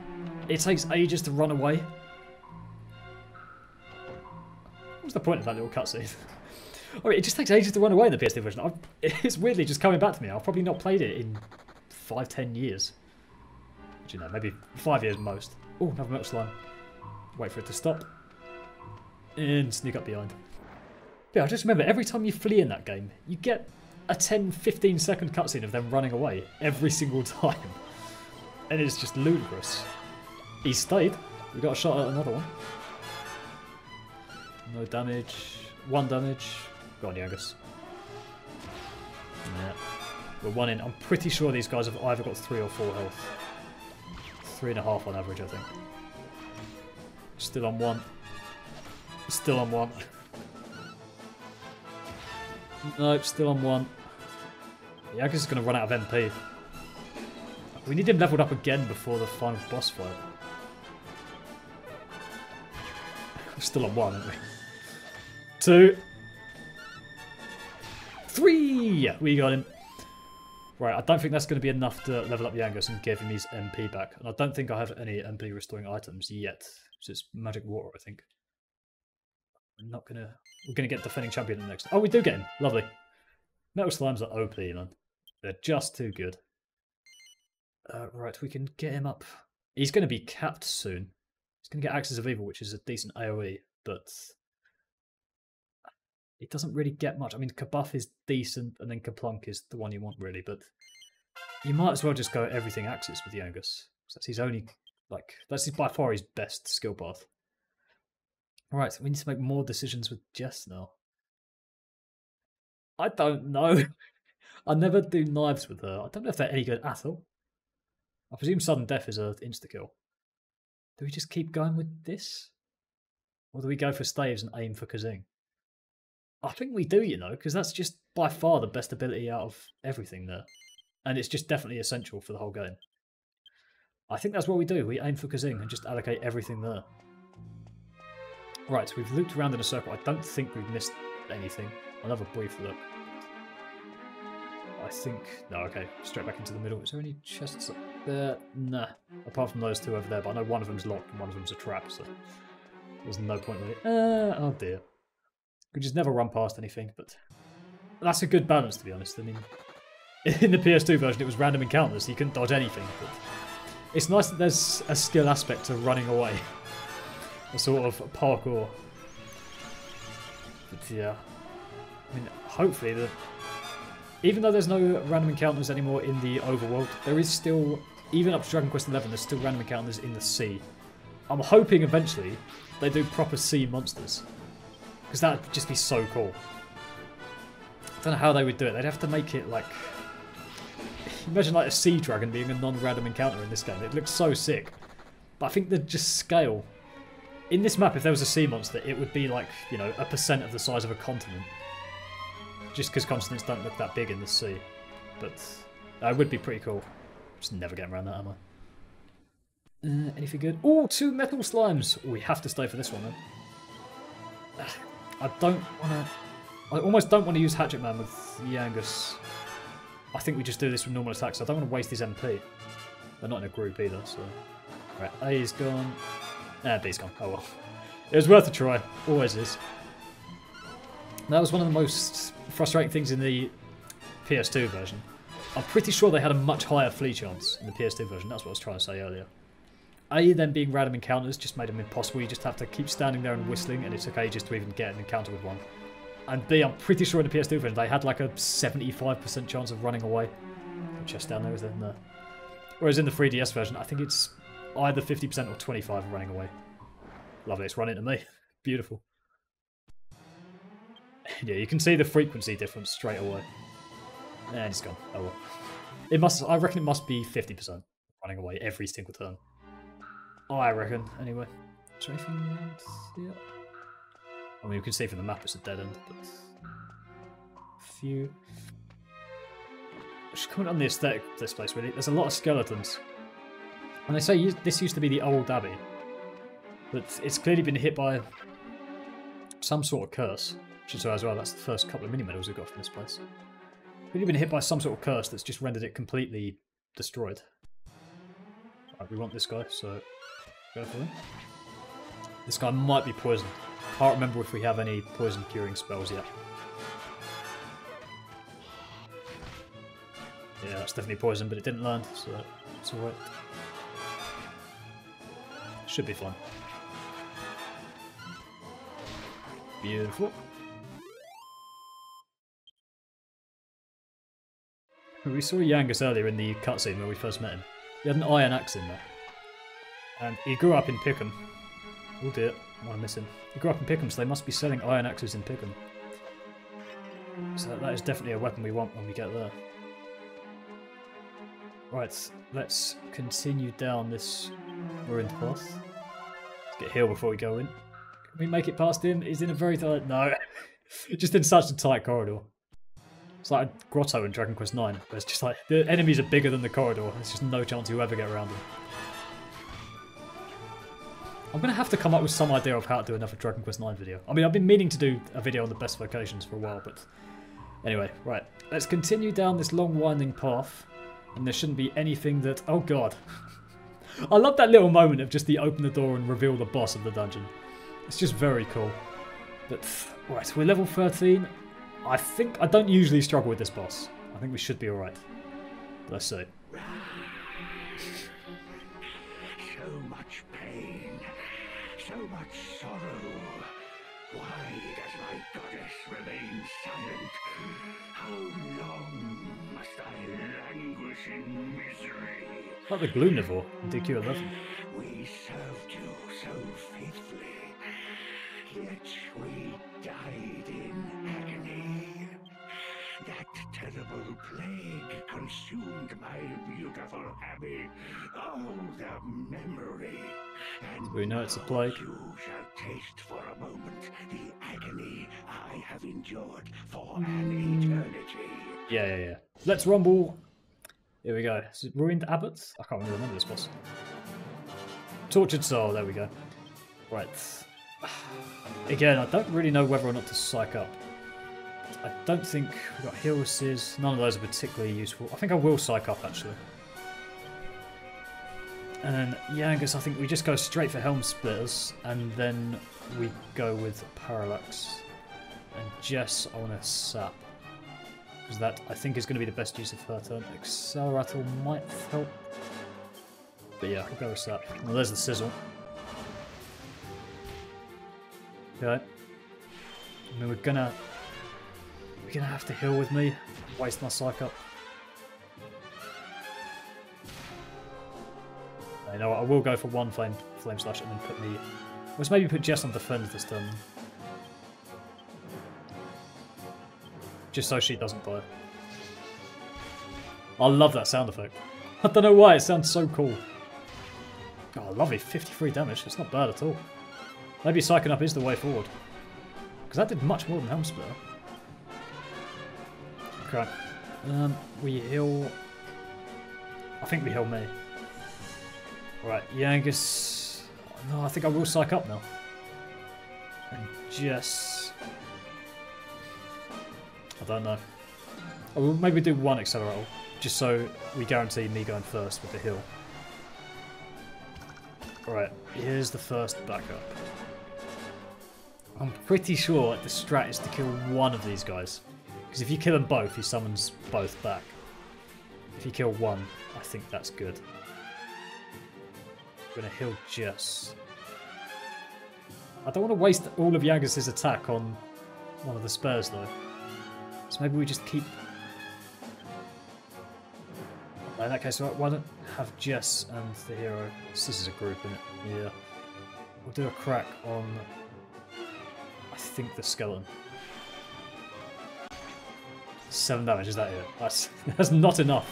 it takes ages to run away. What's the point of that little cutscene? Alright, it just takes ages to run away in the PS2 version. It's weirdly just coming back to me. I've probably not played it in 5-10 years. You know, maybe 5 years most. Oh, another metal slime. Wait for it to stop. And sneak up behind. Yeah, I just remember every time you flee in that game, you get a 10-15 second cutscene of them running away every single time. And it's just ludicrous. He stayed. We got a shot at another one. No damage. 1 damage. Go on, Yangus. Yeah. We're 1 in. I'm pretty sure these guys have either got 3 or 4 health. 3.5 on average, I think. Still on 1. Still on 1. Nope, still on 1. Yangus is going to run out of MP. We need him leveled up again before the final boss fight. We're still on 1, aren't we? 2. 3! We got him. Right, I don't think that's going to be enough to level up Yangus and give him his MP back. And I don't think I have any MP restoring items yet. So it's magic water, I think. We're not going to... We're going to get defending champion next. Oh, we do get him. Lovely. Metal slimes are OP, man. They're just too good. Right, we can get him up. He's going to be capped soon. He's going to get Axis of Evil, which is a decent AoE, but... It doesn't really get much. I mean, Kabuff is decent, and then Kaplunk is the one you want, really, but you might as well just go everything Axis with Yangus. That's his only, like, that's by far his best skill path. Right, we need to make more decisions with Jess now. I don't know. I never do knives with her. I don't know if they're any good at all. I presume sudden death is an insta-kill. Do we just keep going with this? Or do we go for staves and aim for Kazing? I think we do, you know, because that's just by far the best ability out of everything there. And it's just definitely essential for the whole game. I think that's what we do. We aim for Kazing and just allocate everything there. Right, we've looped around in a circle. I don't think we've missed anything. I'll have a brief look. I think... No, okay. Straight back into the middle. Is there any chests up there? Nah. Apart from those two over there. But I know one of them's locked and one of them's a trap, so... There's no point really. Oh dear. We just never run past anything, but... That's a good balance, to be honest. I mean... In the PS2 version, it was random encounters, so you couldn't dodge anything, but... It's nice that there's a skill aspect to running away. A sort of parkour. But yeah... I mean, hopefully the... Even though there's no random encounters anymore in the overworld, there is still... Even up to Dragon Quest XI, there's still random encounters in the sea. I'm hoping eventually they do proper sea monsters. Because that would just be so cool. I don't know how they would do it. They'd have to make it like... Imagine like a sea dragon being a non-random encounter in this game. It looks so sick. But I think they'd just scale. In this map, if there was a sea monster, it would be like, you know, 1% of the size of a continent. Just because continents don't look that big in the sea. But it would be pretty cool. Just never getting around that, am I? Anything good? Oh, 2 metal slimes! We have to stay for this one, then. I don't want to... I almost don't want to use Hatchet Man with Yangus. I think we just do this with normal attacks. I don't want to waste his MP. They're not in a group either, so... Right, A is gone. B's gone. Oh well. It was worth a try. Always is. That was one of the most frustrating things in the PS2 version. I'm pretty sure they had a much higher flee chance in the PS2 version. That's what I was trying to say earlier. A, them being random encounters just made them impossible. You just have to keep standing there and whistling, and it took ages to even get an encounter with one. And B, I'm pretty sure in the PS2 version they had like a 75% chance of running away. Chest down there, is there? No. Whereas in the 3DS version, I think it's either 50% or 25% running away. Lovely, it's running to me. Beautiful. Yeah, you can see the frequency difference straight away. And it's gone. Oh well. It must. I reckon it must be 50% running away every single turn. I reckon. Anyway, is there anything around here? I mean, you can see from the map it's a dead end, but a few. I should comment on the aesthetic of this place. Really, there's a lot of skeletons, and they say this used to be the old abbey, but it's clearly been hit by some sort of curse. Should say as well, that's the first couple of mini medals we got from this place. We've been hit by some sort of curse that's just rendered it completely destroyed. Right, we want this guy, so go for him. This guy might be poisoned. Can't remember if we have any poison curing spells yet. Yeah, that's definitely poison, but it didn't land, so it's alright. Should be fine. Beautiful. We saw Yangus earlier in the cutscene where we first met him. He had an iron axe in there. And he grew up in Pickham. Oh dear, I want to miss him. He grew up in Pickham, so they must be selling iron axes in Pickham. So that is definitely a weapon we want when we get there. Right, let's continue down this ruined path. Let's get healed before we go in. Can we make it past him? He's in a very tight... No. Just in such a tight corridor. It's like a grotto in Dragon Quest IX. But it's just like, the enemies are bigger than the corridor. There's just no chance you'll ever get around them. I'm going to have to come up with some idea of how to do another Dragon Quest IX video. I mean, I've been meaning to do a video on the best vocations for a while, but... Anyway, right. Let's continue down this long winding path. And there shouldn't be anything that... Oh god. I love that little moment of just the open the door and reveal the boss of the dungeon. It's just very cool. But, right, we're level 13. I think... I don't usually struggle with this boss. I think we should be alright. Let's see. So much pain. So much sorrow. Why does my goddess remain silent? How long must I languish in misery? Like the Gloomnivore in DQ11. We served you so faithfully, yet we died in agony. That terrible plague consumed my beautiful abbey. Oh, the memory. And we know it's a plague. You shall taste for a moment the agony I have endured for an eternity. Yeah. Let's rumble. Here we go. Is it Ruined Abbots? I can't really remember this boss. Tortured Soul, there we go. Right. Again, I don't really know whether or not to psych up. I don't think we've got heal assists. None of those are particularly useful. I think I will psych up actually. And then Yangus, I think we just go straight for Helm Splitters, and then we go with Parallax. And Jess, I want to sap. Because that, I think, is going to be the best use of her turn. Accelerator might help. But yeah, we'll go with sap. Well, there's the sizzle. Okay. I mean, we're gonna have to heal with me. Waste my psych up. You know what, I will go for one flame slash and then put me... Let's maybe put Jess on defend this turn. Just so she doesn't die. I love that sound effect. I don't know why, it sounds so cool. Oh, lovely, 53 damage. It's not bad at all. Maybe psyching up is the way forward. Because that did much more than Helm Splitter. Okay. We heal... I think we heal me. Right, Yangus... No, I think I will psych up now. And Jess... I don't know. Oh, we'll maybe do one accelerator, just so we guarantee me going first with the heal. Right, here's the first backup. I'm pretty sure the strat is to kill one of these guys. Because if you kill them both, he summons both back. If you kill one, I think that's good. I'm going to heal Jess. I don't want to waste all of Yangus' attack on one of the spares though. So maybe we just keep... In that case, why don't have Jess and the hero... This is a group, isn't it? Yeah. We'll do a crack on... I think the skeleton. 7 damage, is that it? That's not enough.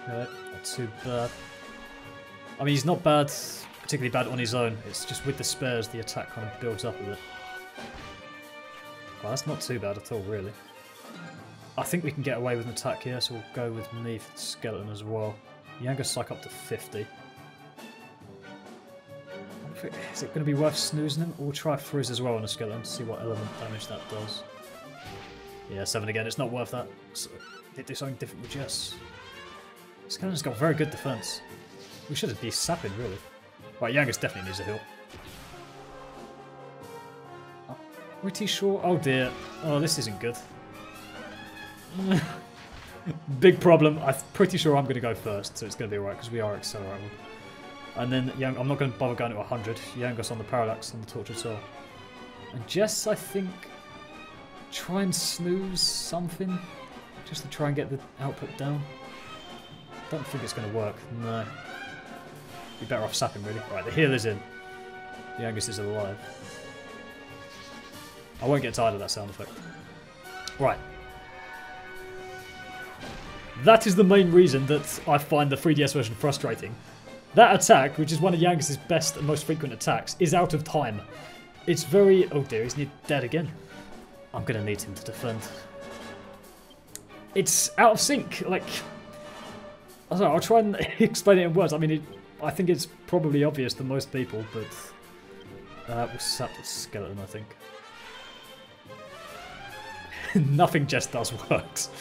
Okay, not too bad. I mean, he's not bad, particularly bad on his own. It's just with the spares, the attack kind of builds up a bit. Well, that's not too bad at all, really. I think we can get away with an attack here, so we'll go with me for the skeleton as well. Yangus psych up to 50. Is it going to be worth snoozing him? We'll try Frizz as well on a skeleton, see what element damage that does. Yeah, 7 again, it's not worth that. So, did do something different with Jess. Skeleton's got very good defense. We should be sapping, really. Right, Yangus definitely needs a heal. Pretty sure. Oh dear. Oh, this isn't good. Big problem. I'm pretty sure I'm going to go first, so it's going to be alright because we are accelerating. And then I'm not going to bother going to 100. Yangus on the parallax and the tortured soul. And Jess, I think, try and snooze something just to try and get the output down. Don't think it's going to work. No. Be better off sapping, really. Right, the healer's in. Yangus is alive. I won't get tired of that sound effect. Right. That is the main reason that I find the 3DS version frustrating. That attack, which is one of Yangus' best and most frequent attacks, is out of time. It's very... Oh dear, he's dead again. I'm going to need him to defend. It's out of sync. Like... I don't know, I'll try and explain it in words. I mean, I think it's probably obvious to most people, but... we'll sap the skeleton, I think. Nothing just does works.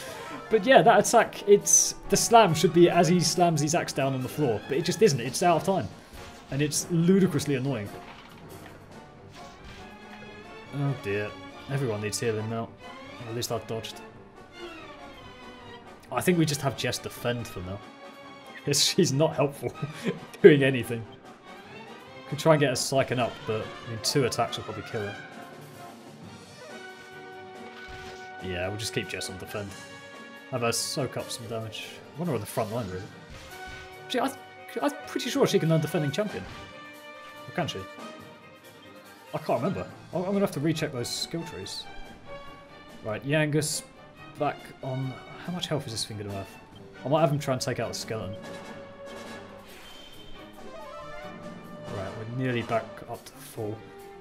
But yeah, that attack, it's... The slam should be as he slams his axe down on the floor, but it just isn't. It's out of time. And it's ludicrously annoying. Oh dear. Everyone needs healing now. Or at least I've dodged. I think we just have Jess defend for now. She's not helpful doing anything. Could try and get her psyching up, but I mean, 2 attacks will probably kill her. Yeah, we'll just keep Jess on defend. Have her soak up some damage. I wonder on the front line, really. Actually, I'm pretty sure she can learn defending champion. Or can she? I can't remember. I'm going to have to recheck those skill trees. Right, Yangus back on... How much health is this thing going to have? I might have him try and take out the skeleton. Right, we're nearly back up to full.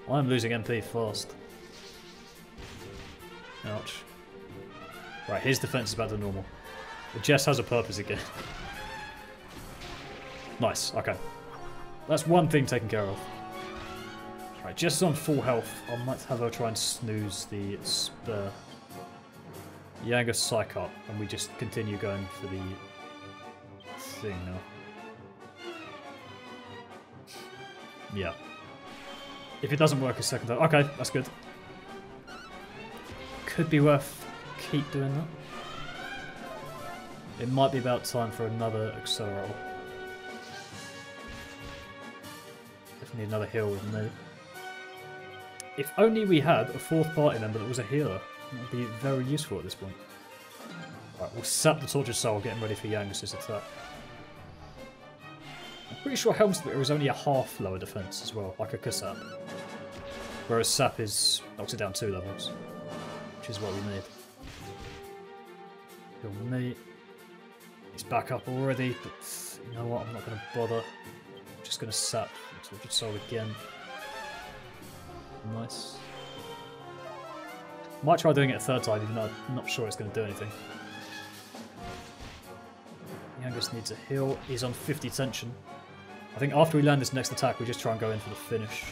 I'm losing MP fast. Ouch. Right, his defense is back to normal. But Jess has a purpose again. Nice, okay. That's one thing taken care of. Right, Jess is on full health. I might have her try and snooze the spur. Yangus psych up, and we just continue going for the thing now. Yeah. If it doesn't work a second time. Okay, that's good. Could be worth keep doing that. It might be about time for another accelerator. Definitely another heal with me. If only we had a 4th party member that was a healer. That would be very useful at this point. Right, we'll sap the Tortured Soul, getting ready for Yangus' attack. I'm pretty sure Helm Splitter is only a half lower defense as well, like a Kasap. Whereas Sap knocks it down 2 levels, which is what we need. Heal me. He's back up already, but you know what, I'm not going to bother. I'm just going to sap the Tortured Soul again. Nice. Might try doing it a 3rd time, even though I'm not sure it's going to do anything. Yangus needs a heal. He's on 50 tension. I think after we land this next attack, we just try and go in for the finish.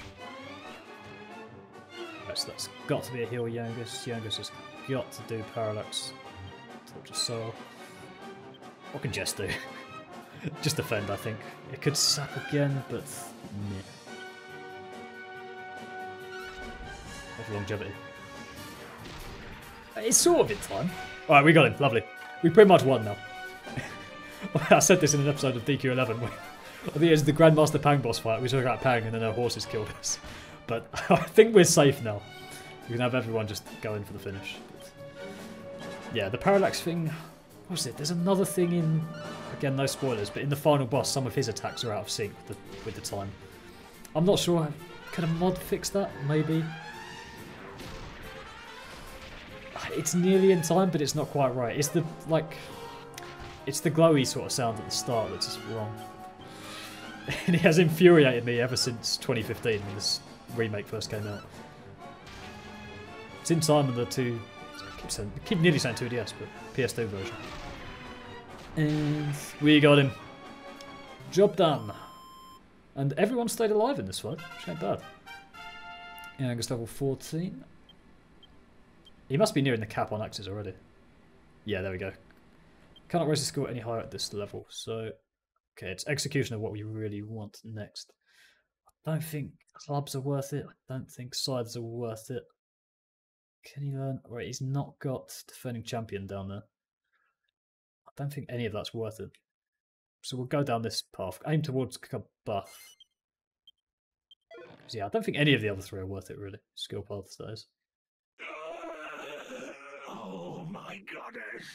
Right, so that's got to be a heal, Yangus. Yangus has got to do parallax. Torture Soul. What can Jess do? Just defend, I think. It could sap again, but meh. Of longevity. It's sort of in time. Alright, we got him. Lovely. We pretty much won now. I said this in an episode of DQ11 where I think it was the Grandmaster Pang boss fight. We took out Pang and then our horses killed us. But I think we're safe now. We can have everyone just go in for the finish. But yeah, the parallax thing... What was it? There's another thing in... Again, no spoilers, but in the final boss, some of his attacks are out of sync with the time. I'm not sure. Can a mod fix that? Maybe. It's nearly in time, but it's not quite right. It's the, like... It's the glowy sort of sound at the start that's just wrong. And it has infuriated me ever since 2015 when this remake first came out. It's in time with the two... I keep nearly saying 2DS, but PS2 version. And we got him. Job done. And everyone stayed alive in this fight, which ain't bad. Yangus level 14. He must be nearing the cap on axes already. Yeah, there we go. Cannot raise the skill any higher at this level, so... Okay, it's execution of what we really want next. I don't think clubs are worth it. I don't think scythes are worth it. Can he learn? Right, he's not got defending champion down there. I don't think any of that's worth it. So we'll go down this path. Aim towards buff. Yeah, I don't think any of the other three are worth it, really. Skill paths, that is. Oh, my goddess.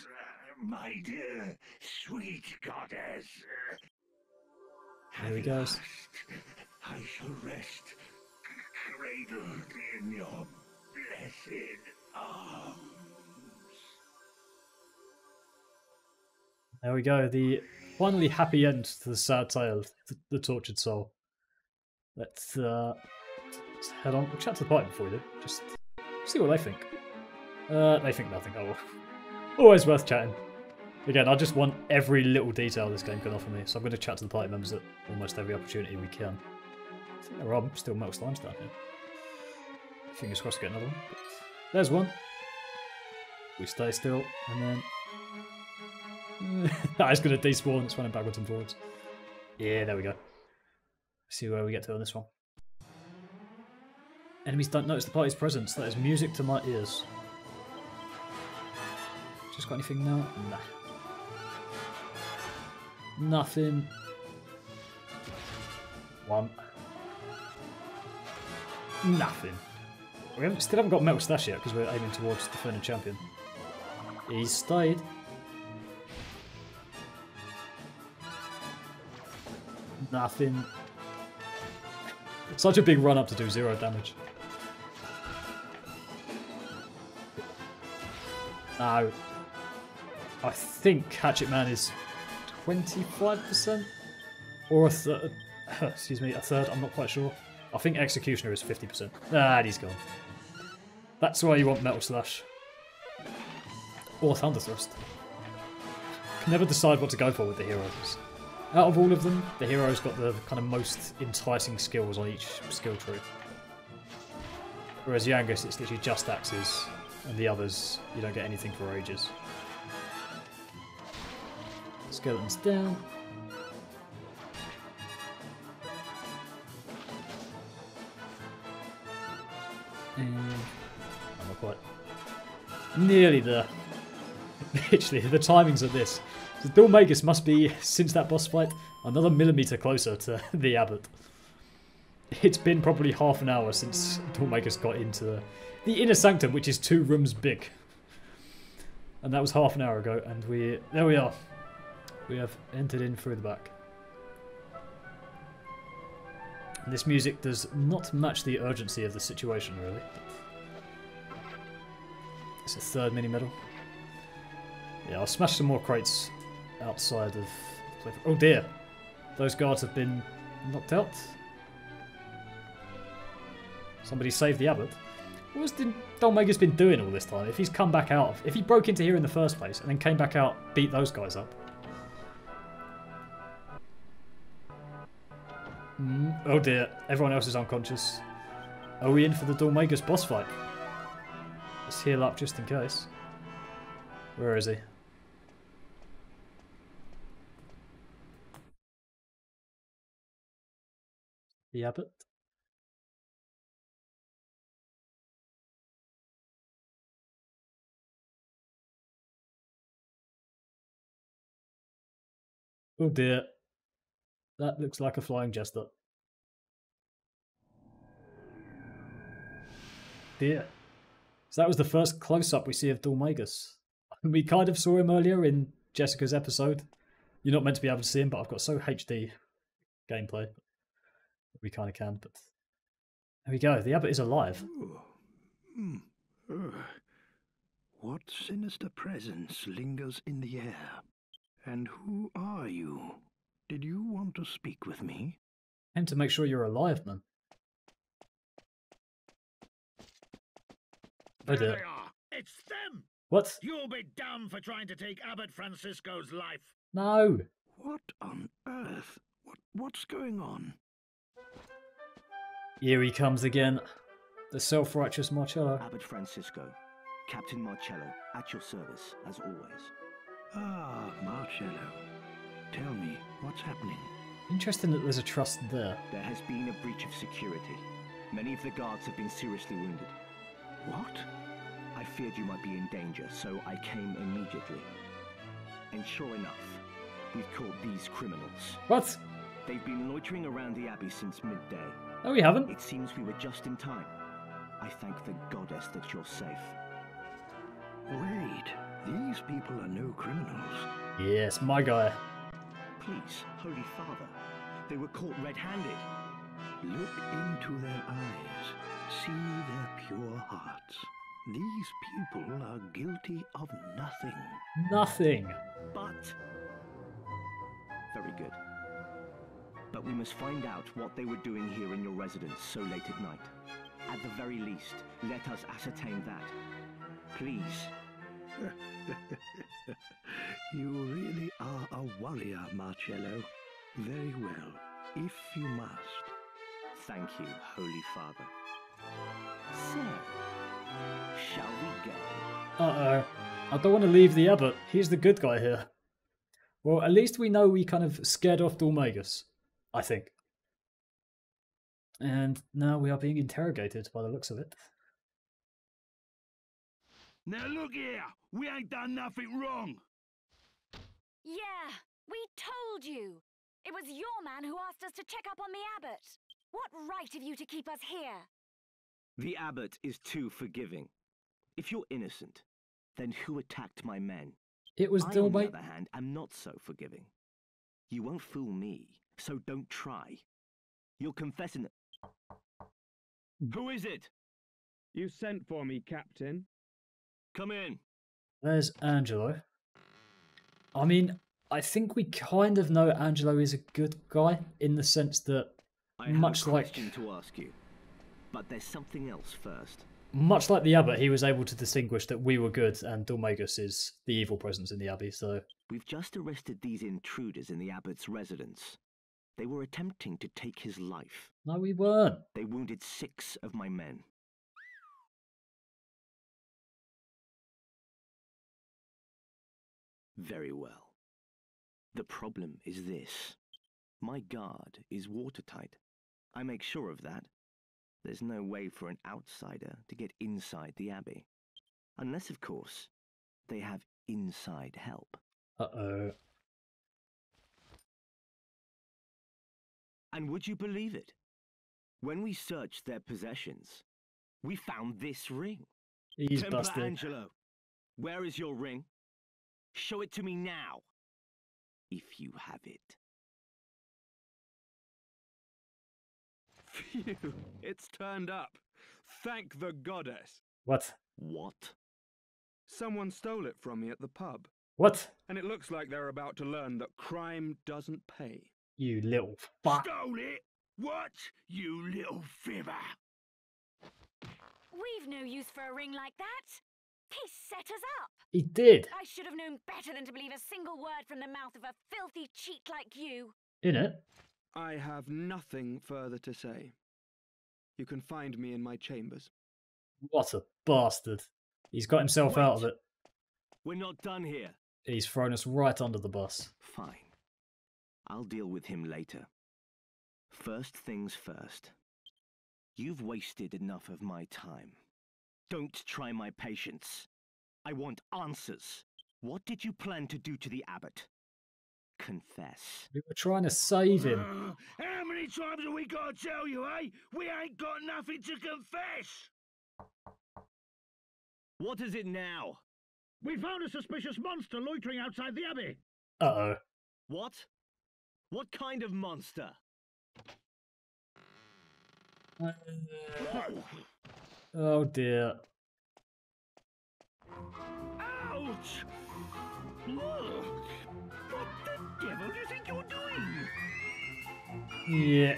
My dear, sweet goddess. There he goes. I shall rest cradled in your blessed arms. There we go. The finally happy end to the sad tale of the tortured soul. Let's head on. We'll chat to the party before we do. Just see what they think. They think nothing. Oh, well. Always worth chatting. Again, I just want every little detail this game can offer me, so I'm going to chat to the party members at almost every opportunity we can. I think there are still Melk Slimes down here. Fingers crossed to get another one. But there's one. We stay still, and then... that is going to despawn. It's running backwards and forwards. Yeah, there we go. See where we get to on this one. Enemies don't notice the party's presence. That is music to my ears. Just got anything now? Nah. Nothing. One. Nothing. We still haven't got Metal Stash yet because we're aiming towards defending champion. He's stayed. Nothing. Such a big run up to do 0 damage. No. I think Hatchet Man is 25%? Or a third. Excuse me, a third, I'm not quite sure. I think Executioner is 50%. Ah, and he's gone. That's why you want Metal Slash. Or Thunder Thrust. Can never decide what to go for with the heroes. Out of all of them, the hero's got the kind of most enticing skills on each skill tree. Whereas Yangus, it's literally just axes, and the others, you don't get anything for ages. Skeletons down. And I'm not quite. Nearly there. Literally, the timings of this. So Dhoulmagus must be, since that boss fight, another millimetre closer to the Abbot. It's been probably half an hour since Dhoulmagus got into the inner sanctum, which is 2 rooms big. And that was half an hour ago, and there we are. We have entered in through the back. And this music does not match the urgency of the situation, really. It's a third mini-medal. Yeah, I'll smash some more crates outside of the place. Oh dear! Those guards have been knocked out. Somebody saved the Abbot. What has Dhoulmagus been doing all this time? If he's come back out, if he broke into here in the first place and then came back out, beat those guys up. Oh dear, everyone else is unconscious. Are we in for the Dhoulmagus boss fight? Let's heal up just in case. Where is he? the abbot. Oh dear. That looks like a flying jester. Dear. So that was the first close-up we see of Dhoulmagus. We kind of saw him earlier in Jessica's episode. You're not meant to be able to see him, but I've got so HD gameplay. We kind of can, but... There we go, the abbot is alive. What sinister presence lingers in the air? And who are you? Did you want to speak with me? And to make sure you're alive, man. There they are! It's them! What? You'll be damned for trying to take Abbot Francisco's life! No! What on earth? What's going on? Here he comes again. The self-righteous Marcello. Abbot Francisco, Captain Marcello, at your service, as always. Ah, Marcello. Tell me, what's happening? Interesting that there's a trust there. There has been a breach of security. Many of the guards have been seriously wounded. What? I feared you might be in danger, so I came immediately. And sure enough, we've caught these criminals. What? They've been loitering around the abbey since midday. No, we haven't. It seems we were just in time. I thank the goddess that you're safe. Wait, these people are no criminals. Yes, my guy. Please, Holy Father, they were caught red-handed. Look into their eyes. See their pure hearts. These people are guilty of nothing. Nothing. But... Very good. But we must find out what they were doing here in your residence so late at night. At the very least, let us ascertain that. Please. You really are a warrior, Marcello. Very well, if you must. Thank you, Holy Father. So, shall we go? Uh-oh. I don't want to leave the abbot. He's the good guy here. Well, at least we know we kind of scared off Dhoulmagus, I think. And now we are being interrogated by the looks of it. Now look here, we ain't done nothing wrong. Yeah, we told you. It was your man who asked us to check up on the abbot. What right have you to keep us here? The abbot is too forgiving. If you're innocent, then who attacked my men? It was I, on the Dhoulmagus. other hand, am not so forgiving. You won't fool me, so don't try. You'll confess in... Who is it? You sent for me, Captain. Come in. There's Angelo. I mean, I think we kind of know Angelo is a good guy in the sense that I have much a like question to ask you, but there's something else first. much like the abbot, he was able to distinguish that we were good and Dhoulmagus is the evil presence in the abbey. So We've just arrested these intruders in the abbot's residence. They were attempting to take his life. no, we weren't. They wounded 6 of my men. Very well. The problem is this. My guard is watertight. I make sure of that. There's no way for an outsider to get inside the abbey. Unless, of course, they have inside help. Uh-oh. And would you believe it? When we searched their possessions, we found this ring. He's Templar busted. Angelo, where is your ring? Show it to me now, if you have it. Phew, it's turned up. Thank the goddess. What? What? Someone stole it from me at the pub. What? And it looks like they're about to learn that crime doesn't pay. You little fuck. Stole it? What? You little fibber. We've no use for a ring like that. He set us up. He did. I should have known better than to believe a single word from the mouth of a filthy cheat like you. In it. I have nothing further to say. You can find me in my chambers. What a bastard. He's got himself out of it. We're not done here. He's thrown us right under the bus. Fine. I'll deal with him later. First things first. You've wasted enough of my time. Don't try my patience. I want answers. What did you plan to do to the abbot? Confess. We were trying to save him. How many times have we got to tell you, eh? We ain't got nothing to confess! What is it now? We found a suspicious monster loitering outside the abbey. Uh-oh. What? What kind of monster? Oh dear. Ouch! Ugh. What the devil do you think you're doing? Yeah.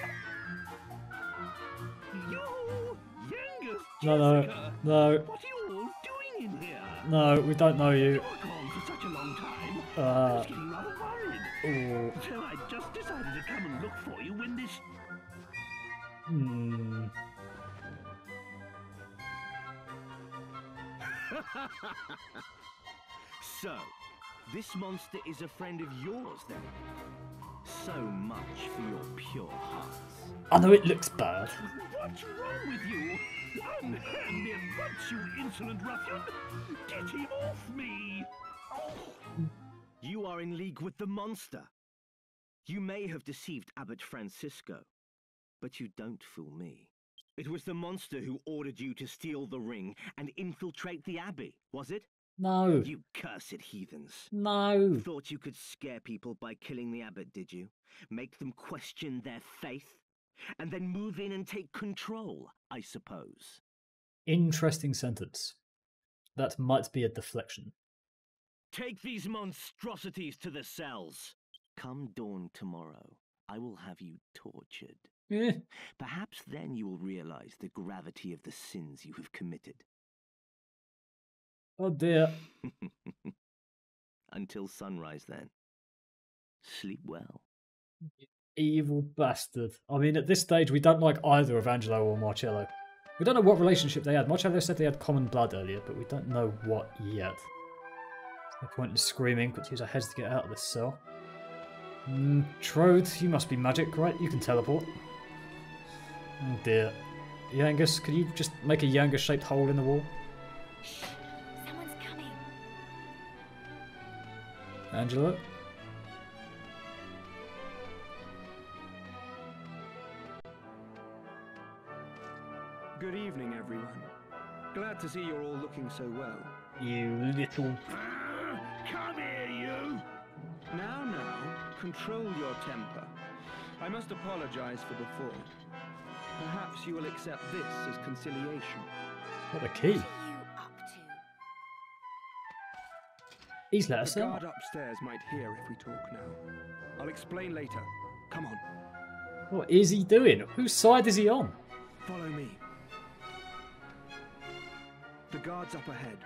You, Yangus, No. Jessica. No. What are you all doing in here? No, we don't know you. You're gone for such a long time. I was getting rather worried. Oh. So I just decided to come and look for you when this... So, this monster is a friend of yours then? So much for your pure hearts. I know it looks bad. What's wrong with you? Unhand me at once, you insolent ruffian! Get him off me! Oh. You are in league with the monster. You may have deceived Abbot Francisco, but you don't fool me. It was the monster who ordered you to steal the ring and infiltrate the abbey, was it? No. You cursed heathens. No. Thought you could scare people by killing the abbot, did you? Make them question their faith? And then move in and take control, I suppose. Interesting sentence. That might be a deflection. Take these monstrosities to the cells. Come dawn tomorrow, I will have you tortured. Perhaps then you will realize the gravity of the sins you have committed. Oh dear. Until sunrise then. Sleep well. Evil bastard. I mean, at this stage, we don't like either of Angelo or Marcello. We don't know what relationship they had. Marcello said they had common blood earlier, but we don't know what yet. No point in screaming. Got to use our heads to get out of this cell. Trode, you must be magic, right? You can teleport. Oh dear. Yangus, could you just make a Yangus-shaped hole in the wall? Shh! Someone's coming. Angelo? Good evening, everyone. Glad to see you're all looking so well. You little... Come here, you! Now, control your temper. I must apologize for before. Perhaps you will accept this as conciliation. What a key. What are you up to? He's let us The out. guard upstairs might hear if we talk now. I'll explain later. Come on. What is he doing? Whose side is he on? Follow me. The guard's up ahead.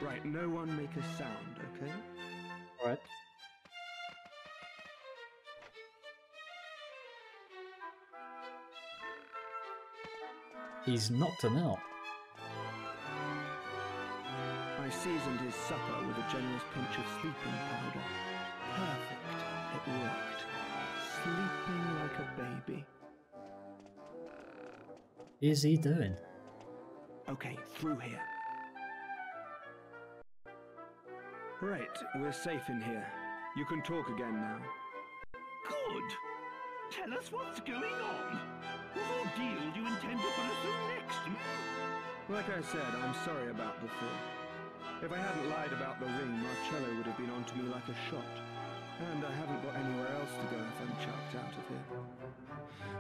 Right, no one make a sound, okay? Alright. He's knocked him out. I seasoned his supper with a generous pinch of sleeping powder. Perfect. It worked. Sleeping like a baby. Is he doing? Okay, through here. Right, we're safe in here. You can talk again now. Good! Tell us what's going on. What ordeal do you intend to put us through next? Like I said, I'm sorry about before. If I hadn't lied about the ring, Marcello would have been onto me like a shot. And I haven't got anywhere else to go if I'm chucked out of here.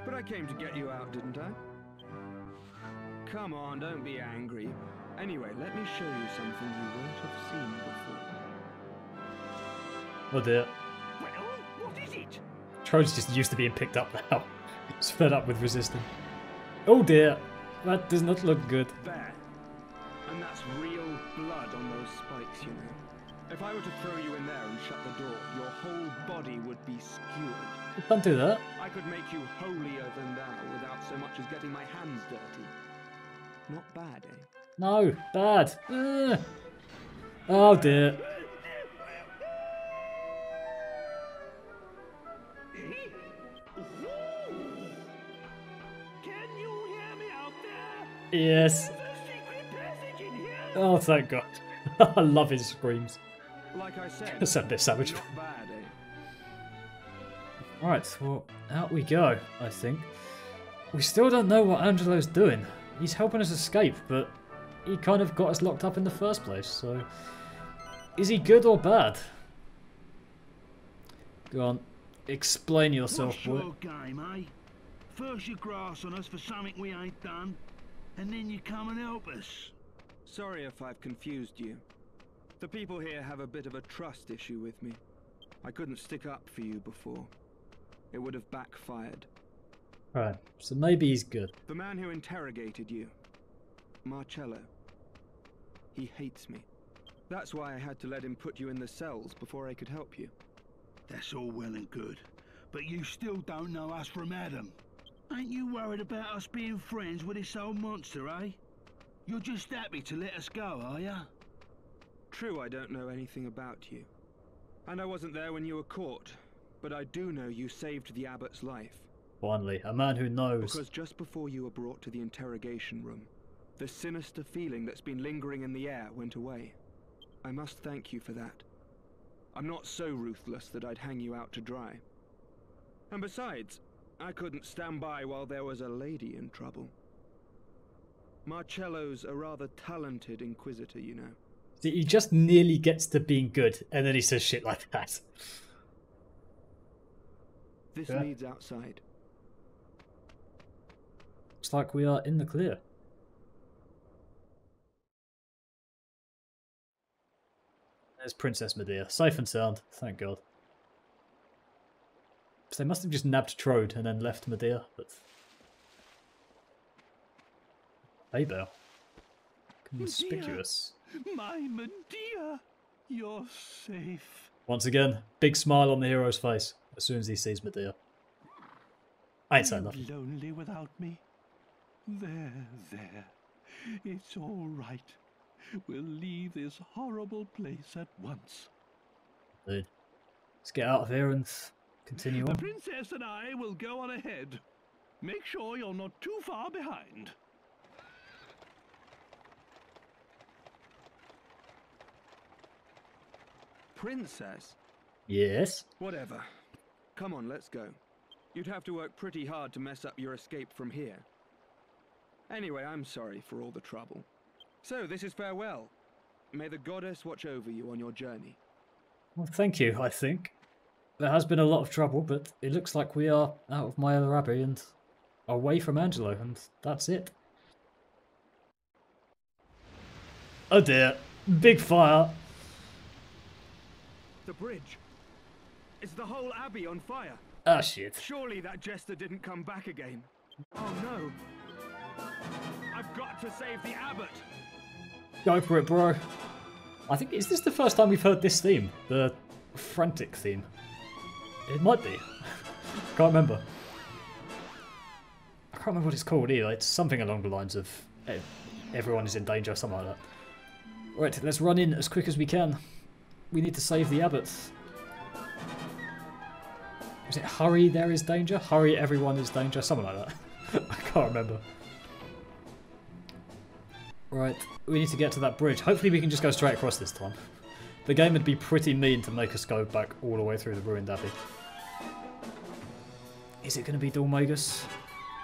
But I came to get you out, didn't I? Come on, don't be angry. Anyway, let me show you something you won't have seen before. Oh dear. Well, what is it? Troll's just used to being picked up now. He's fed up with resisting. Oh dear. That does not look good. There. And that's real blood on those spikes, you know. If I were to throw you in there and shut the door, your whole body would be skewered. Don't do that. I could make you holier than thou without so much as getting my hands dirty. Not bad, eh? No, bad. Oh dear. Yes. There's a secret passage in here. Oh, thank God. I love his screams. Like I said, That's a bit savage. not bad, eh? Right, well, out we go, I think. We still don't know what Angelo's doing. He's helping us escape, but he kind of got us locked up in the first place, so... Is he good or bad? Go on, explain yourself, What's boy. your game, eh? First you grass on us for something we ain't done, and then you come and help us. Sorry if I've confused you. The people here have a bit of a trust issue with me. I couldn't stick up for you before. It would have backfired. Right, so maybe he's good. The man who interrogated you, Marcello, he hates me. That's why I had to let him put you in the cells before I could help you. That's all well and good, but you still don't know us from Adam. Ain't you worried about us being friends with this old monster, eh? You're just happy to let us go, are ya? True, I don't know anything about you. And I wasn't there when you were caught, but I do know you saved the abbot's life. Finally, a man who knows. Because just before you were brought to the interrogation room, the sinister feeling that's been lingering in the air went away. I must thank you for that. I'm not so ruthless that I'd hang you out to dry. And besides, I couldn't stand by while there was a lady in trouble. Marcello's a rather talented inquisitor, you know. He just nearly gets to being good, and then he says shit like that. This Yeah. leads outside. Looks like we are in the clear. There's Princess Medea. Safe and sound, thank God. So they must have just nabbed Trode and then left Medea, but... Hey, Belle. Conspicuous. My Medea, you're safe. Once again, big smile on the hero's face as soon as he sees Medea. I ain't saying nothing. Lonely without me? There. It's all right. We'll leave this horrible place at once. Dude. Let's get out of here and continue The on. princess and I will go on ahead. Make sure you're not too far behind. Princess? Yes? Whatever. Come on, let's go. You'd have to work pretty hard to mess up your escape from here. Anyway, I'm sorry for all the trouble. So, this is farewell. May the goddess watch over you on your journey. Well, thank you, I think. There has been a lot of trouble, but it looks like we are out of Maella Abbey and away from Angelo, and that's it. Oh dear. Big fire. The bridge. It's the whole abbey on fire. Ah, shit. Surely that jester didn't come back again. Oh no. I've got to save the abbot. Go for it, bro. I think, is this the first time we've heard this theme? The frantic theme? It might be. Can't remember. I can't remember what it's called either. It's something along the lines of everyone is in danger, something like that. Right, let's run in as quick as we can. We need to save the abbot. Is it hurry, there is danger? Hurry, everyone is danger? Something like that. I can't remember. Right, we need to get to that bridge. Hopefully we can just go straight across this time. The game would be pretty mean to make us go back all the way through the ruined abbey. Is it going to be Dhoulmagus?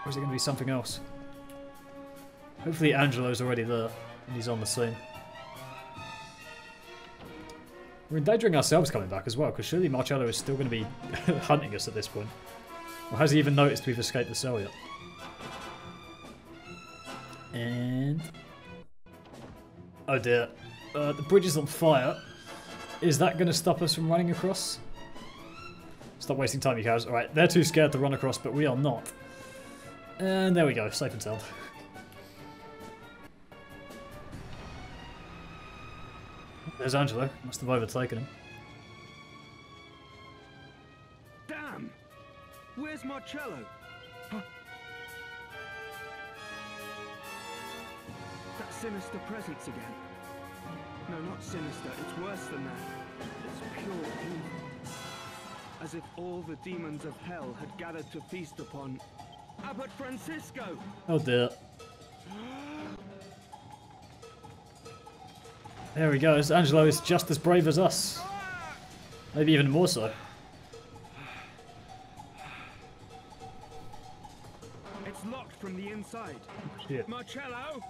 Or is it going to be something else? Hopefully Angelo's already there and he's on the scene. We're endangering ourselves coming back as well, because surely Marcello is still going to be hunting us at this point. Or has he even noticed we've escaped the cell yet? And... oh dear. The bridge is on fire. Is that going to stop us from running across? Stop wasting time, you cows. Alright, they're too scared to run across, but we are not. And there we go, safe and sound. There's Angelo. Must have overtaken him. Damn! Where's Marcello? Huh? That sinister presence again. No, not sinister. It's worse than that. It's pure evil. As if all the demons of hell had gathered to feast upon Abbot Francisco. Oh dear. There he goes. Angelo is just as brave as us. Maybe even more so. It's locked from the inside. Shit. Marcello?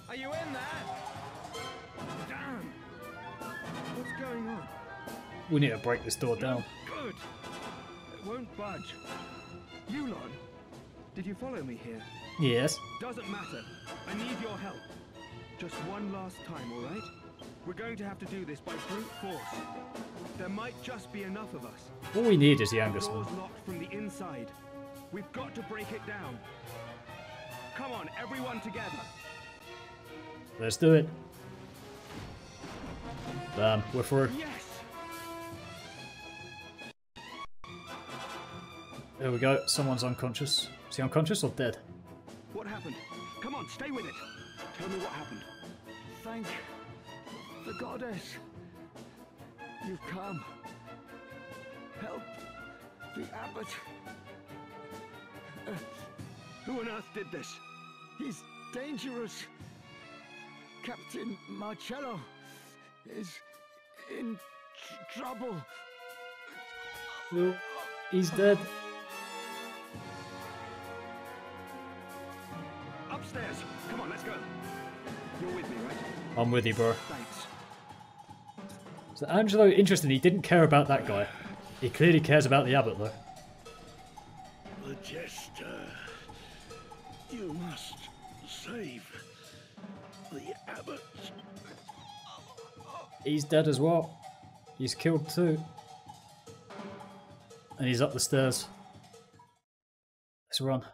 Are you in there? Damn! What's going on? We need to break this door down. Good! It won't budge. Yulon, did you follow me here? Yes. Doesn't matter. I need your help. Just one last time, alright? We're going to have to do this by brute force. There might just be enough of us. All we need is the The Yangus door's one. locked from the inside. We've got to break it down. Come on, everyone together. Let's do it. Bam, we're through. Yes! There we go. Someone's unconscious. Is he unconscious or dead? What happened? Come on, stay with it. Tell me what happened. Thank the goddess. You've come. Help the abbot. Who on earth did this? He's dangerous. Captain Marcello is in trouble. Well, he's dead. Upstairs. Come on, let's go. You're with me, right? I'm with you, bro. Thanks. So Angelo, interesting, he didn't care about that guy. He clearly cares about the abbot, though. The jester. You must save the abbot. He's dead as well. He's killed too. And he's up the stairs. Let's run.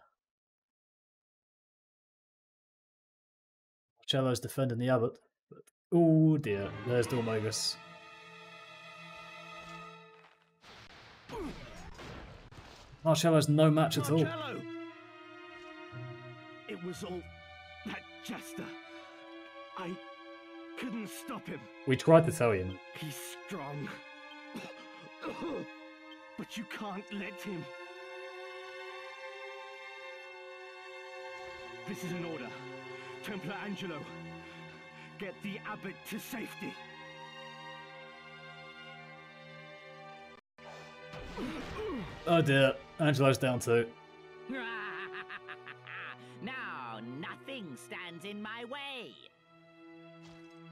Marcello's defending the abbot. But, oh dear, there's Dhoulmagus. Marcello's no match at all. Marcello! It was all that jester. I couldn't stop him. We tried to tell you. He's strong. But you can't let him. This is an order. Templar Angelo, get the abbot to safety. Oh dear, Angelo's down too. Now, nothing stands in my way.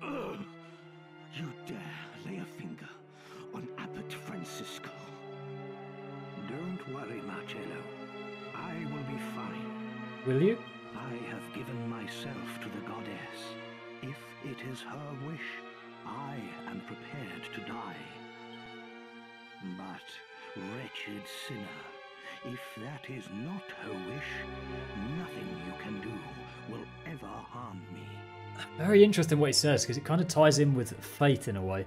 You dare lay a finger on Abbot Francisco. Don't worry, Marcello. I will be fine. Will you? I have given myself to the goddess. If it is her wish, I am prepared to die. But, wretched sinner, if that is not her wish, nothing you can do will ever harm me. Very interesting what he says, because it kind of ties in with fate in a way.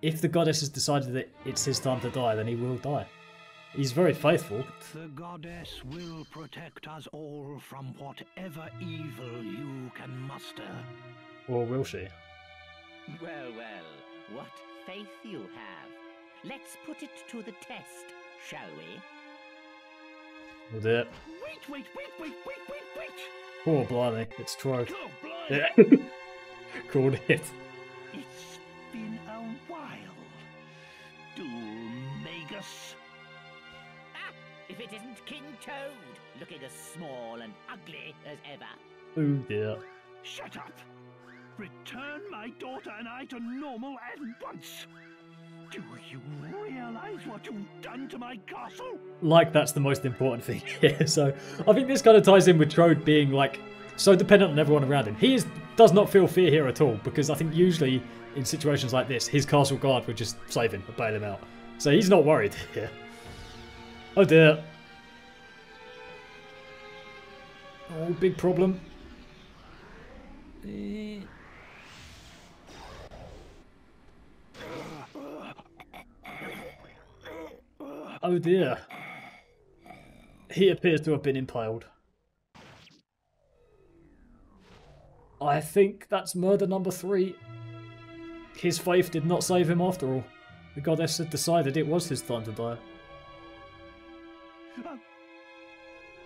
If the goddess has decided that it's his time to die, then he will die. He's very faithful. The goddess will protect us all from whatever evil you can muster. Or will she? Well, well, what faith you have. Let's put it to the test, shall we? We'll do it. Wait! Oh, blimey, it's Troy. Oh, blind! Yeah. Called it. It's been a while. Dhoulmagus. Ah, if it isn't King Toad, looking as small and ugly as ever. Oh dear. Shut up! Return my daughter and I to normal at once! Do you realize what you've done to my castle? Like, that's the most important thing here. So, I think this kind of ties in with Trode being, like, so dependent on everyone around him. He does not feel fear here at all, because I think usually in situations like this, his castle guard would just save him and bail him out. So he's not worried here. Oh dear. Oh, big problem. Oh dear. He appears to have been impaled. I think that's murder number 3. His faith did not save him after all. The goddess had decided it was his time to die.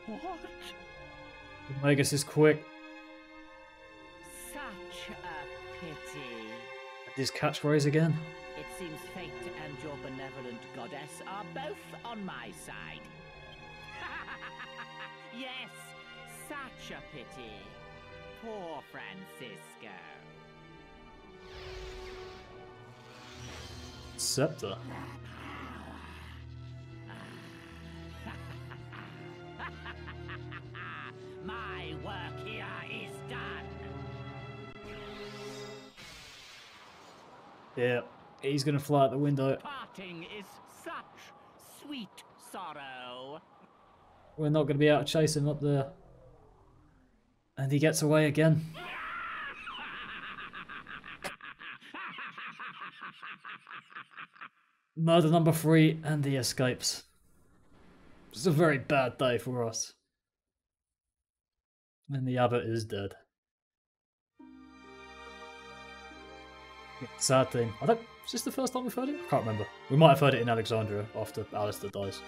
What? Dhoulmagus is quick. Such a pity. His catchphrase again. It seems fate and your benevolent goddess are both on my side. Yes, such a pity. Poor Francisco. Scepter. My work here is done. Yeah, he's gonna fly out the window. Parting is such sweet sorrow. We're not gonna be able to chase him up there. And he gets away again. Murder number 3, and he escapes. It's a very bad day for us. And the abbot is dead. Sad thing. Is this the first time we've heard it? I can't remember. We might have heard it in Alexandria after Alistair dies.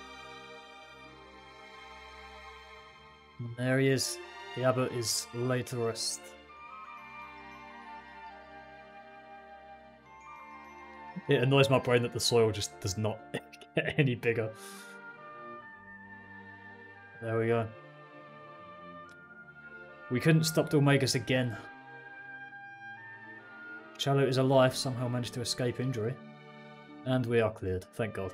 And there he is. The abbot is laid to rest. It annoys my brain that the soil just does not get any bigger. There we go. We couldn't stop Dhoulmagus again. Marcello is alive, somehow managed to escape injury. And we are cleared, thank God.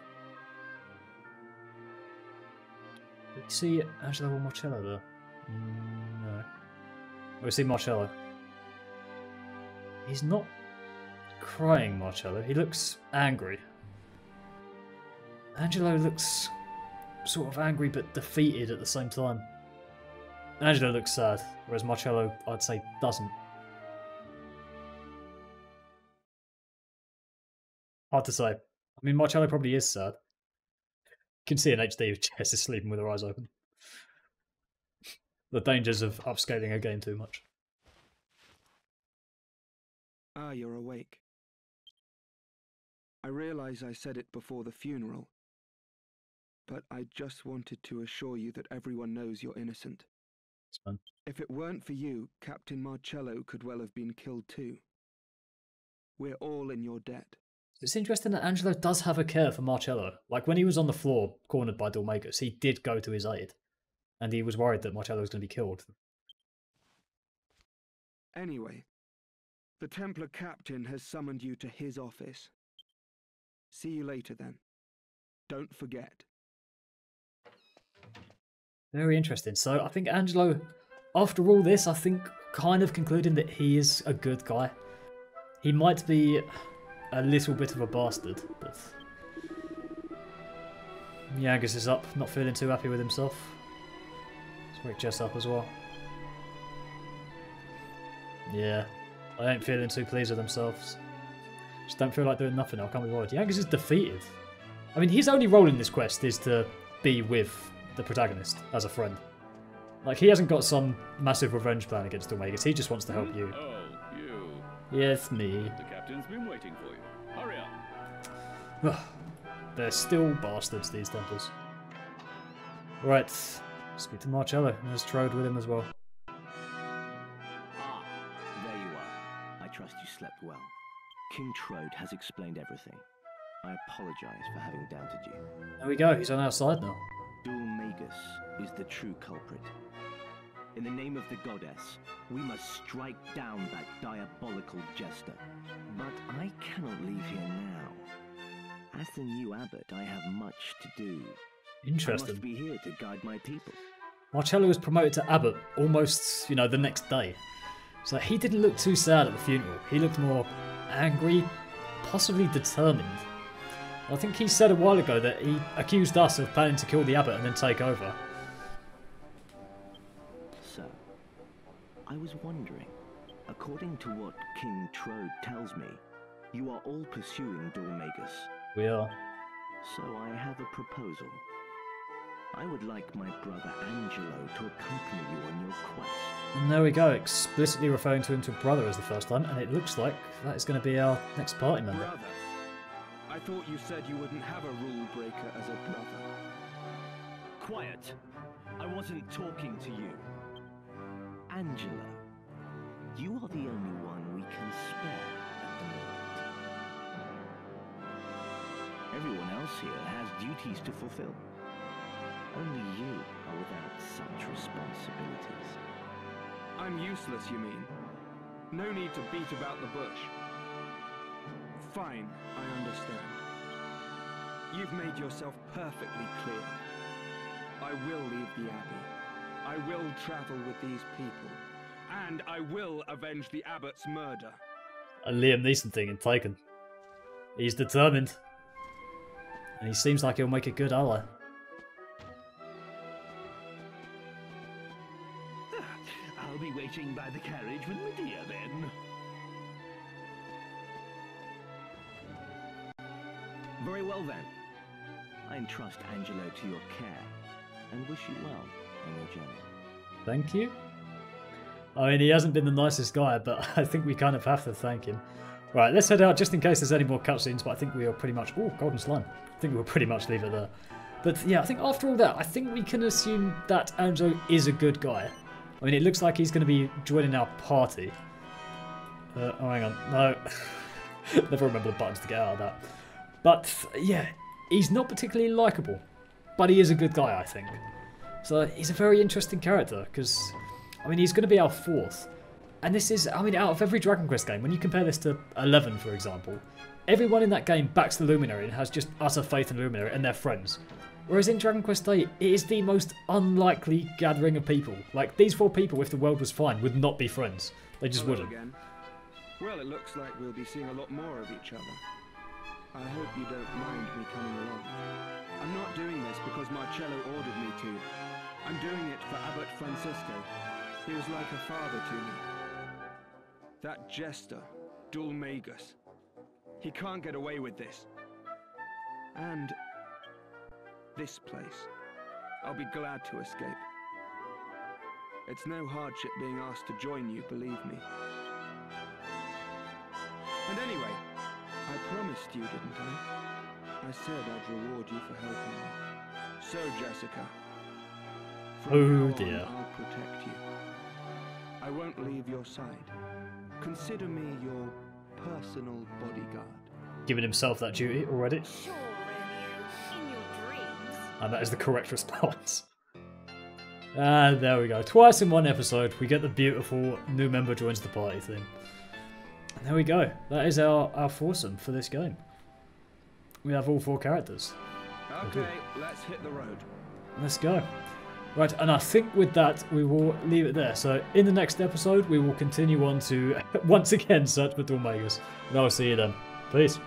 Did you see Angelo or Marcello there? No. We see Marcello. He's not crying, Marcello. He looks angry. Angelo looks sort of angry but defeated at the same time. Angelo looks sad, whereas Marcello, I'd say, doesn't. Hard to say. I mean, Marcello probably is sad. You can see in HD if Jess is sleeping with her eyes open. The dangers of upscaling a game too much. Ah, you're awake. I realize I said it before the funeral, but I just wanted to assure you that everyone knows you're innocent. It's fun. If it weren't for you, Captain Marcello could well have been killed too. We're all in your debt. It's interesting that Angelo does have a care for Marcello. Like, when he was on the floor, cornered by Dhoulmagus, he did go to his aid. And he was worried that Marcello was going to be killed. Anyway, the Templar captain has summoned you to his office. See you later then. Don't forget. Very interesting. So I think Angelo, after all this, I think kind of concluding that he is a good guy. He might be a little bit of a bastard, but Yangus is up, not feeling too happy with himself. Let's wake Jess up as well. Yeah, I ain't feeling too pleased with themselves. Just don't feel like doing nothing. I can't be bothered. Yangus is defeated. I mean, his only role in this quest is to be with the protagonist as a friend. Like, he hasn't got some massive revenge plan against Dhoulmagus. He just wants to help you. Oh, you. Yes, me. The captain's been waiting for you. Hurry up. They're still bastards, these Templars. Right, speak to Marcello. There's Trode with him as well. Ah, there you are. I trust you slept well. King Trode has explained everything. I apologize for having doubted you. There we go, he's on our side now. Dhoulmagus is the true culprit. In the name of the goddess, we must strike down that diabolical jester. But I cannot leave here now. As the new abbot, I have much to do. Interesting. I must be here to guide my people. Marcello was promoted to abbot almost, the next day. So he didn't look too sad at the funeral. He looked more angry, possibly determined. I think he said a while ago that he accused us of planning to kill the abbot and then take over. So, I was wondering, according to what King Trode tells me, you are all pursuing Dhoulmagus. We are. So I have a proposal. I would like my brother Angelo to accompany you on your quest. And there we go, explicitly referring to him to brother as the first time, and it looks like that is going to be our next party member. Brother, I thought you said you wouldn't have a rule breaker as a brother. Quiet! I wasn't talking to you. Angelo, you are the only one we else here has duties to fulfill. Only you are without such responsibilities. I'm useless, you mean? No need to beat about the bush. Fine, I understand. You've made yourself perfectly clear. I will leave the Abbey. I will travel with these people. And I will avenge the Abbot's murder. A Liam Neeson thing in Taken. He's determined. And he seems like he'll make a good ally. I'll be waiting by the carriage with Medea then. Very well then. I entrust Angelo to your care and wish you well on your journey. Thank you. I mean, he hasn't been the nicest guy, but I think we kind of have to thank him. Right, let's head out just in case there's any more cutscenes, but I think we are pretty much... Oh, golden slime. I think we'll pretty much leave it there. But yeah, I think after all that, I think we can assume that Angelo is a good guy. I mean, it looks like he's going to be joining our party. Oh, hang on. No. Never remember the buttons to get out of that. But yeah, he's not particularly likeable, but he is a good guy, I think. So he's a very interesting character because, I mean, he's going to be our fourth. And this is, I mean, out of every Dragon Quest game, when you compare this to 11, for example, everyone in that game backs the Luminary and has just utter faith in the Luminary and they're friends. Whereas in Dragon Quest VIII, it is the most unlikely gathering of people. Like, these four people, if the world was fine, would not be friends. They just Hello wouldn't. again. Well, it looks like we'll be seeing a lot more of each other. I hope you don't mind me coming along. I'm not doing this because Marcello ordered me to. I'm doing it for Abbot Francisco. He was like a father to me. That jester, Dhoulmagus. He can't get away with this. And this place. I'll be glad to escape. It's no hardship being asked to join you, believe me. And anyway, I promised you, didn't I? I said I'd reward you for helping me. So, Jessica, from now dear. on, I'll protect you. I won't leave your side. Consider me your personal bodyguard. Giving himself that duty already. Sure, Romeo. In your dreams. And that is the correct response. And there we go. Twice in one episode, we get the beautiful new member joins the party thing. And there we go. That is our foursome for this game. We have all four characters. Okay, let's hit the road. Let's go. Right, and I think with that, we will leave it there. So in the next episode, we will continue on to, once again, search for Dhoulmagus. And I will see you then. Peace.